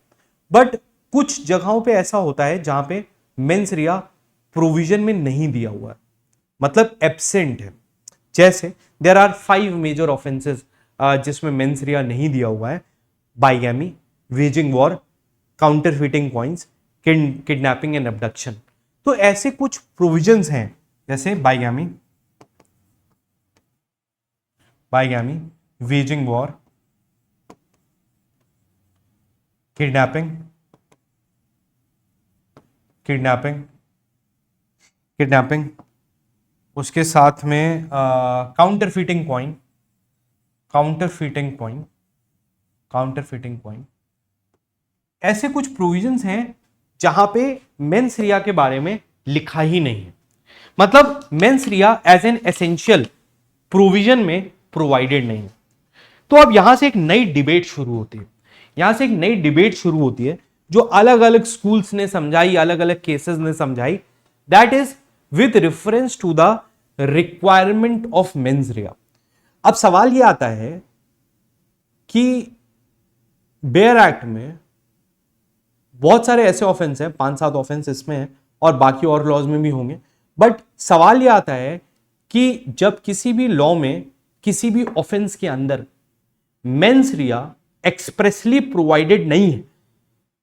बट कुछ जगहों पे ऐसा होता है जहां पे मेंस रिया प्रोविजन में नहीं दिया हुआ है, मतलब एब्सेंट है। जैसे देयर आर 5 मेजर ऑफेंसेस जिसमें मेंस रिया नहीं दिया हुआ है, bigamy, waging war, counterfeiting coins, kidnapping and abduction. तो ऐसे कुछ प्रोविजंस हैं जैसे bigamy, bigamy, waging war, kidnapping, kidnapping, kidnapping, उसके साथ में counterfeiting coin, counterfeiting coin, counterfeiting coin. ऐसे कुछ प्रोविजंस हैं जहां पे मेंस रिया के बारे में लिखा ही नहीं है, मतलब mens rea as an essential provision में प्रोवाइडेड नहीं है। तो अब यहां से एक नई डिबेट शुरू होती है, यहां से एक नई डिबेट शुरू होती है जो अलग अलग स्कूल्स ने समझाई, अलग अलग केसेस ने समझाई, that is with reference to the requirement of mens rea. अब सवाल यह आता है कि बेयर एक्ट में बहुत सारे ऐसे ऑफेंस हैं, 5-7 ऑफेंस इसमें हैं और बाकी और लॉज में भी होंगे। बट सवाल यह आता है कि जब किसी भी लॉ में किसी भी ऑफेंस के अंदर मेंस रिया एक्सप्रेसली प्रोवाइडेड नहीं है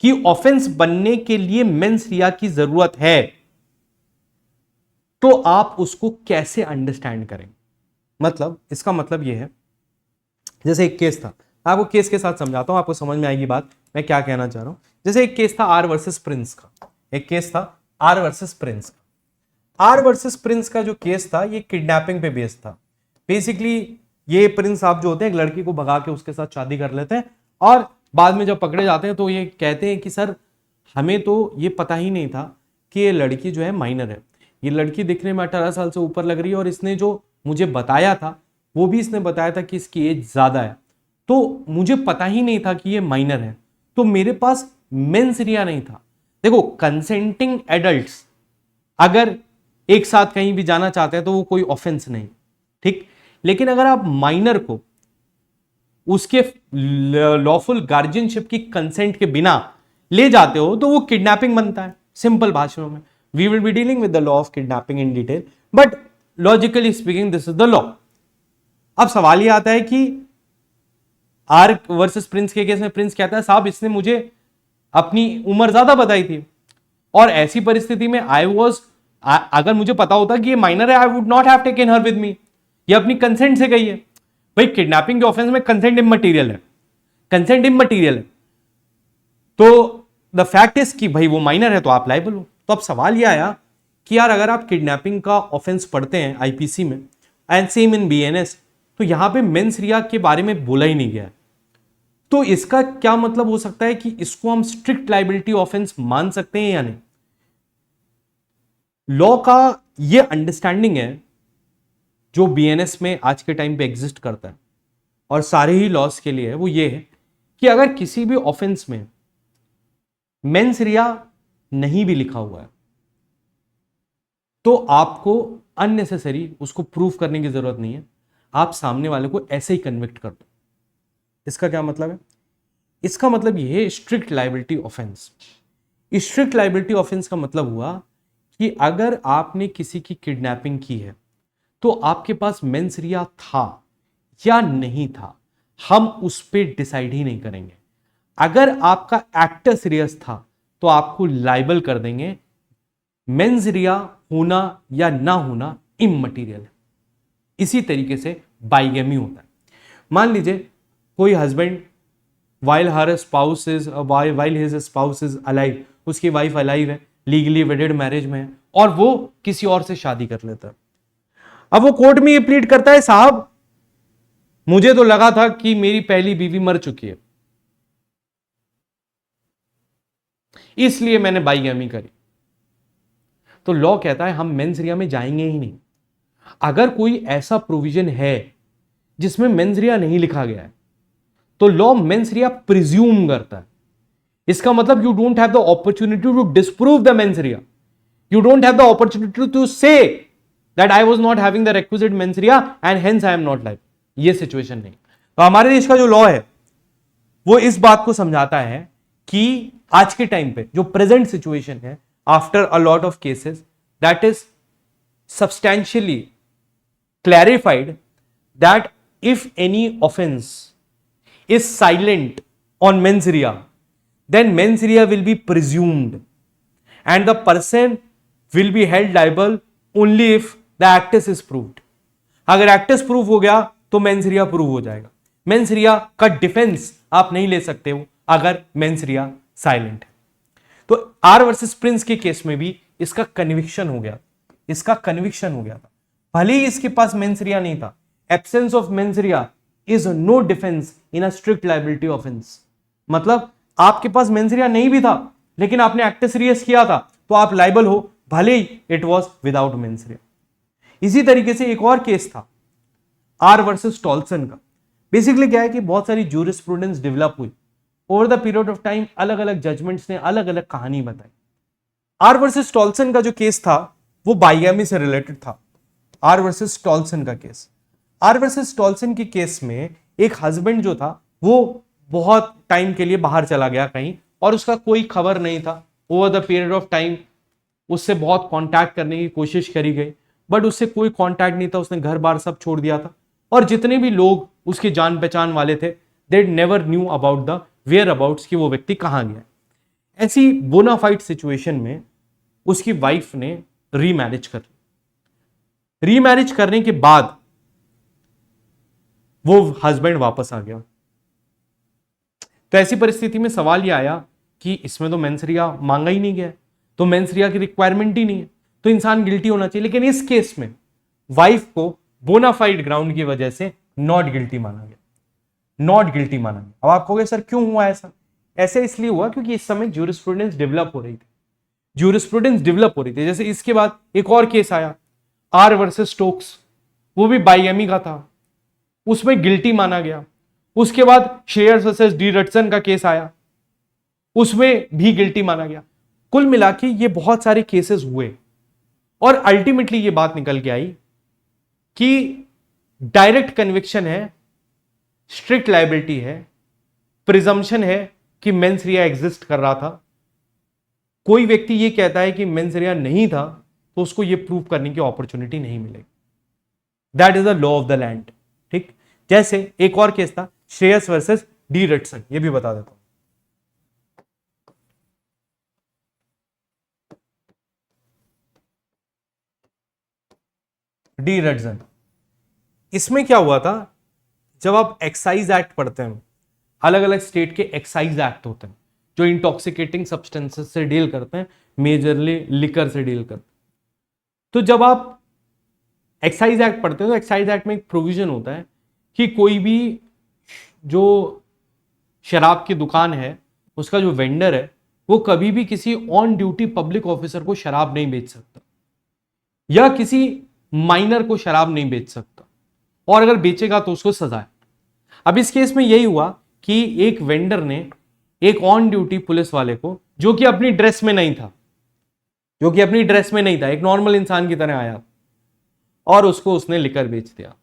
कि ऑफेंस बनने के लिए मेंस रिया की जरूरत है, तो आप उसको कैसे अंडरस्टैंड करेंगे। मतलब इसका मतलब यह है, जैसे एक केस था, आपको केस के साथ समझाता हूं, आपको समझ में आएगी बात मैं क्या कहना चाह रहा हूं। जैसे एक केस था आर वर्सेस प्रिंस का, एक केस था आर वर्सेस प्रिंस का। आर वर्सेस प्रिंस का जो केस था ये किडनैपिंग पे बेस्ड था। बेसिकली ये प्रिंस साहब जो होते हैं एक लड़की को भगा के उसके साथ शादी कर लेते हैं और बाद में जब पकड़े जाते हैं तो ये कहते हैं कि सर हमें तो ये पता ही नहीं था कि ये लड़की जो है माइनर है, ये लड़की दिखने में 18 साल से ऊपर लग रही है और इसने जो मुझे बताया था वो भी इसने बताया था कि इसकी एज ज्यादा है, तो मुझे पता ही नहीं था कि ये माइनर है, तो मेरे पास मेंस रिया नहीं था। देखो कंसेंटिंग एडल्ट्स अगर एक साथ कहीं भी जाना चाहते हैं तो वो कोई ऑफेंस नहीं, ठीक। लेकिन अगर आप माइनर को उसके लॉफुल गार्जियनशिप की कंसेंट के बिना ले जाते हो तो वो किडनैपिंग बनता है। सिंपल भाषा में we will be dealing with the law of kidnapping in detail, but logically speaking this is the law. अब सवाल ये आता है कि आर वर्सेस प्रिंस के केस में प्रिंस कहता है साहब इसने मुझे अपनी उम्र ज्यादा बताई थी और ऐसी परिस्थिति में आई वॉज, अगर मुझे पता होता कि ये माइनर है I would not have taken her with me, ये अपनी कंसेंट से गई है। भाई किडनैपिंग के ऑफेंस में कंसेंट इममटीरियल है, कंसेंट इममटीरियल है, तो द फैक्ट इज कि भाई वो माइनर है तो आप लायबल हो। तो अब सवाल ये आया कि यार अगर आप किडनैपिंग का ऑफेंस पढ़ते हैं आईपीसी में एंड सेम इन बीएनएस, तो यहां पे मेंस रिया के बारे में बोला ही नहीं गया है, तो इसका क्या मतलब हो सकता है कि इसको हम स्ट्रिक्ट लाइबिलिटी ऑफेंस मान सकते हैं या नहीं। लॉ का ये अंडरस्टैंडिंग है जो बीएनएस में आज के टाइम पे एग्जिस्ट करता है और सारे ही लॉस के लिए है, वो ये है कि अगर किसी भी ऑफेंस में मेंस रिया नहीं भी लिखा हुआ है तो आपको अननेसेसरी उसको प्रूफ करने की जरूरत नहीं है, आप सामने वाले को ऐसे ही कन्विक्ट कर दो। इसका क्या मतलब है, इसका मतलब यह है strict liability offence. Strict liability offence का मतलब हुआ कि अगर आपने किसी की किडनैपिंग की है तो आपके पास मेंसरिया था या नहीं था, हम उस पर डिसाइड ही नहीं करेंगे। अगर आपका एक्ट सीरियस था तो आपको लाइबल कर देंगे। मेंसरिया होना या ना होना इममटीरियल है। इसी तरीके से बाइगेमी होता है। मान लीजिए कोई husband while her spouse is while his spouse is alive, उसकी वाइफ अलाइव है, लीगली वेडेड मैरिज में है, और वो किसी और से शादी कर लेता है। अब वो कोर्ट में ये प्लीड करता है, साहब मुझे तो लगा था कि मेरी पहली बीवी मर चुकी है, इसलिए मैंने बाइगेमी करी। तो लॉ कहता है हम मेंसरिया में जाएंगे ही नहीं। अगर कोई ऐसा प्रोविजन है जिसमें मेंसरिया नहीं लिखा गया है तो लॉ मेंसरिया प्रिज्यूम करता है। इसका मतलब you don't have the opportunity to disprove the mens rea, you don't have the opportunity to say that I was not having the requisite mens rea and hence I am not live. ये सिचुएशन नहीं। तो हमारे देश का जो लॉ है वो इस बात को समझाता है कि आज के टाइम पे जो प्रेजेंट सिचुएशन है, after a lot of cases, that is substantially clarified that if any offence is silent on mens rea, then mens rea will be presumed and the person will be held liable only if the actus is proved. अगर एक्टस प्रूव हो गया तो मेंस रिया प्रूव हो जाएगा। मेंस रिया का डिफेंस आप नहीं ले सकते हो अगर मेंस रिया साइलेंट है। तो आर वर्सेस प्रिंस के केस में भी इसका कन्विक्शन हो गया, इसका कन्विक्शन हो गया था, भले ही इसके पास मेंस रिया नहीं था। Absence of mens rea is no defence in a strict liability offence. मतलब आपके पास मेंसरिया नहीं भी था लेकिन आपने एक्ट सीरियस किया था तो आप लाइबल हो, भले ही इट वाज विदाउट मेंसरिया। इसी तरीके से एक और केस था आर वर्सेस टॉल्सन का। बेसिकली क्या है कि बहुत सारी ज्यूरिस्प्रूडेंस डेवलप हुई over the period of time, अलग अलग जजमेंट्स ने अलग अलग कहानी बताई। आर वर्सेस टॉल्सन का जो केस था वो बाइगेमी से रिलेटेड था। आर वर्सेस टॉल्सन का केस, आर वर्सेस टॉल्सन के केस में एक हस्बैंड जो था वो बहुत टाइम के लिए बाहर चला गया कहीं और उसका कोई खबर नहीं था। Over the period of time उससे बहुत कांटेक्ट करने की कोशिश करी गई बट उससे कोई कांटेक्ट नहीं था, उसने घर बार सब छोड़ दिया था और जितने भी लोग उसके जान पहचान वाले थे they never knew about the whereabouts कि वो व्यक्ति कहां गया। ऐसी बोनाफाइड सिचुएशन में उसकी वाइफ ने रीमैरिज कर ली। रीमैरिज करने के बाद वो हस्बैंड वापस आ गया। तो ऐसी परिस्थिति में सवाल यह आया कि इसमें तो मेंसरिया मांगा ही नहीं गया, तो मेंसरिया की रिक्वायरमेंट ही नहीं है, तो इंसान गिल्टी होना चाहिए। लेकिन इस केस में वाइफ को बोनाफाइड ग्राउंड की वजह से नॉट गिल्टी माना गया, नॉट गिल्टी माना गया। अब आप कहोगे सर क्यों हुआ ऐसा? ऐसे इसलिए हुआ क्योंकि इस समय ज्यूरिस्प्रूडेंस डेवलप हो रही थी, ज्यूरिस्प्रूडेंस डेवलप हो रही थी। जैसे इसके बाद एक और केस आया आर वर्सेस स्टोक्स, वो भी बाइगेमी का था, उसमें गिल्टी माना गया। उसके बाद शेयर्स वर्सेस डी रटसन का केस आया, उसमें भी गिल्टी माना गया। कुल मिला के ये बहुत सारे केसेस हुए और अल्टीमेटली ये बात निकल के आई कि डायरेक्ट कन्विक्शन है, स्ट्रिक्ट लायबिलिटी है, प्रिजम्पशन है कि मेंस रिया एग्जिस्ट कर रहा था। कोई व्यक्ति ये कहता है कि मेंस रिया नहीं था तो उसको ये प्रूव करने की अपॉर्चुनिटी नहीं मिलेगी। That is the law of the land. ठीक, जैसे एक और केस था श्रेयस वर्सेस डी रटसन, ये भी बता देता हूं। डी रटसन, इसमें क्या हुआ था, जब आप एक्साइज एक्ट पढ़ते हैं, अलग अलग स्टेट के एक्साइज एक्ट होते हैं जो इंटॉक्सिकेटिंग सब्सटेंसेस से डील करते हैं, मेजरली लिकर से डील करते हैं। तो जब आप एक्साइज एक्ट पढ़ते हैं तो एक्साइज एक्ट में एक प्रोविजन होता है कि कोई भी जो शराब की दुकान है उसका जो वेंडर है वो कभी भी किसी ऑन ड्यूटी पब्लिक ऑफिसर को शराब नहीं बेच सकता या किसी माइनर को शराब नहीं बेच सकता, और अगर बेचेगा तो उसको सजा है। अब इस केस में यही हुआ कि एक वेंडर ने एक ऑन ड्यूटी पुलिस वाले को, जो कि अपनी ड्रेस में नहीं था, एक नॉर्मल इंसान की तरह आया और उसको उसने लिकर बेच दिया।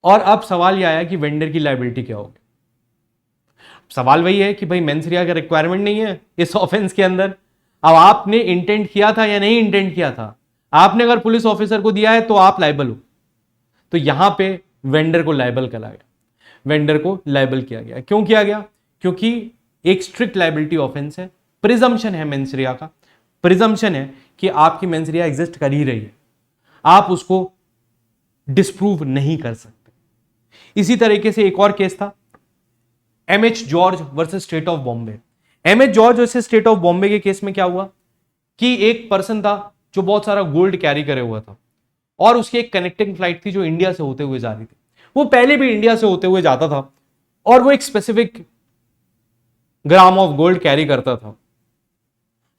और अब सवाल यह आया कि वेंडर की लायबिलिटी क्या होगी। सवाल वही है कि भाई मेंस रिया का रिक्वायरमेंट नहीं है इस ऑफेंस के अंदर, अब आपने इंटेंट किया था या नहीं इंटेंट किया था, आपने अगर पुलिस ऑफिसर को दिया है तो आप लायबल हो। तो यहां पे वेंडर को लायबल करा गया, वेंडर को लायबल किया गया। क्यों किया गया? क्योंकि एक स्ट्रिक्ट लायबिलिटी ऑफेंस है, प्रिजम्पशन है मेंसरिया का, प्रिजम्पशन है कि आपकी मेंसरिया एग्जिस्ट कर ही रही है, आप उसको डिस्प्रूव नहीं कर सकते। इसी तरीके से एक और केस था, MH George versus State of Bombay. MH George versus State of Bombay के केस में क्या हुआ कि एक पर्सन था जो बहुत सारा गोल्ड कैरी करे हुआ था और उसकी एक कनेक्टिंग फ्लाइट थी जो इंडिया से होते हुए जा रही थी। वो पहले भी इंडिया से होते हुए जाता था और वो एक specific gram of gold carry करता था।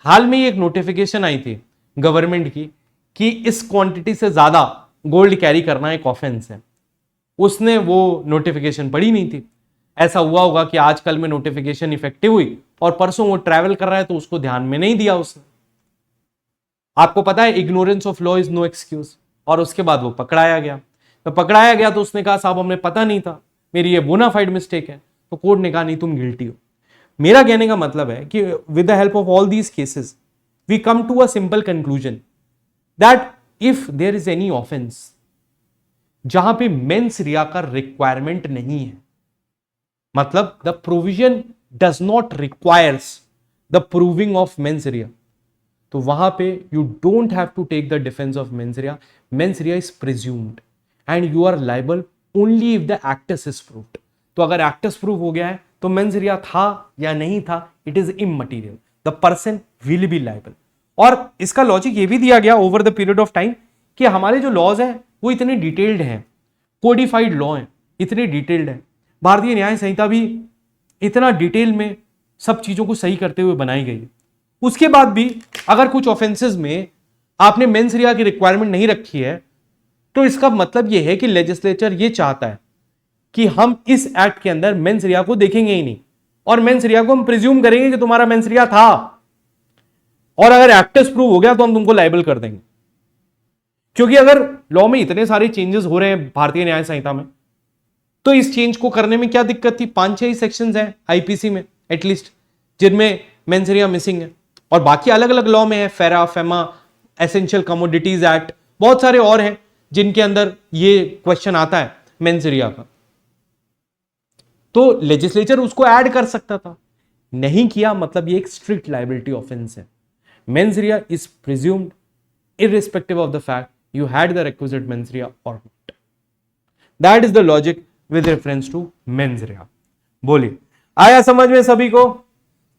हाल में एक नोटिफिकेशन आई थी गवर्नमेंट की कि इस क्वांटिटी से ज्यादा गोल्ड कैरी करना एक ऑफेंस है। उसने वो नोटिफिकेशन पढ़ी नहीं थी। ऐसा हुआ होगा कि आजकल में नोटिफिकेशन इफेक्टिव हुई और परसों वो ट्रैवल कर रहा है तो उसको ध्यान में नहीं दिया उसने। आपको पता है ignorance of law is no excuse. और उसके बाद वो पकड़ाया गया। तो पकड़ाया गया तो उसने कहा साहब हमें पता नहीं था, मेरी ये बोनाफाइड मिस्टेक है। तो कोर्ट ने कहा नहीं तुम गिल्टी हो। मेरा कहने का मतलब है कि with the help of all these cases we come to a simple conclusion that if there is any offence जहां पे मेंस रिया का रिक्वायरमेंट नहीं है, मतलब the provision does not requires the proving of mens rea, तो वहां पे you don't have to take the defence of mens rea. Mens rea is presumed and you are liable only if the actus is proved. तो अगर एक्टस प्रूव हो गया है तो मेंस रिया था या नहीं था, it is immaterial, the person will be liable. और इसका लॉजिक ये भी दिया गया over the period of time कि हमारे जो लॉज हैं वो इतने डिटेल्ड हैं, कोडिफाइड लॉ हैं, इतने डिटेल्ड है। भारतीय न्याय संहिता भी इतना डिटेल में सब चीजों को सही करते हुए बनाई गई है। उसके बाद भी अगर कुछ ऑफेंसेस में आपने मेंस रिया की रिक्वायरमेंट नहीं रखी है तो इसका मतलब यह है कि लेजिस्लेचर ये चाहता है कि हम इस एक्ट के अंदर मेंस रिया को देखेंगे ही नहीं और मेंस रिया को हम प्रिज्यूम करेंगे कि तुम्हारा मेंस रिया था और अगर एक्टस प्रूव हो गया तो हम तुमको लायबल कर देंगे। क्योंकि अगर लॉ में इतने सारे चेंजेस हो रहे हैं भारतीय न्याय संहिता में तो इस चेंज को करने में क्या दिक्कत थी? 5-6 ही सेक्शंस हैं आईपीसी में एटलीस्ट जिनमें मेंस रिया मिसिंग है और बाकी अलग अलग लॉ में है, फेरा, फेमा, एसेंशियल कमोडिटीज एक्ट, बहुत सारे और हैं जिनके अंदर ये क्वेश्चन आता है मेंस रिया का। तो लेजिस्लेचर उसको ऐड कर सकता था, नहीं किया, मतलब ये एक स्ट्रिक्ट लायबिलिटी ऑफेंस है। Mains rea is presumed irrespective of the fact you had the requisite mens rea or not. That is the logic with reference to mens rea. बोलिए, आया समझ में सभी को?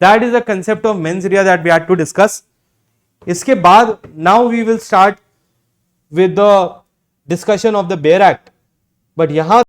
That is the concept of mens rea that we had to discuss. इसके बाद now we will start with the discussion of the Bail Act. But यहां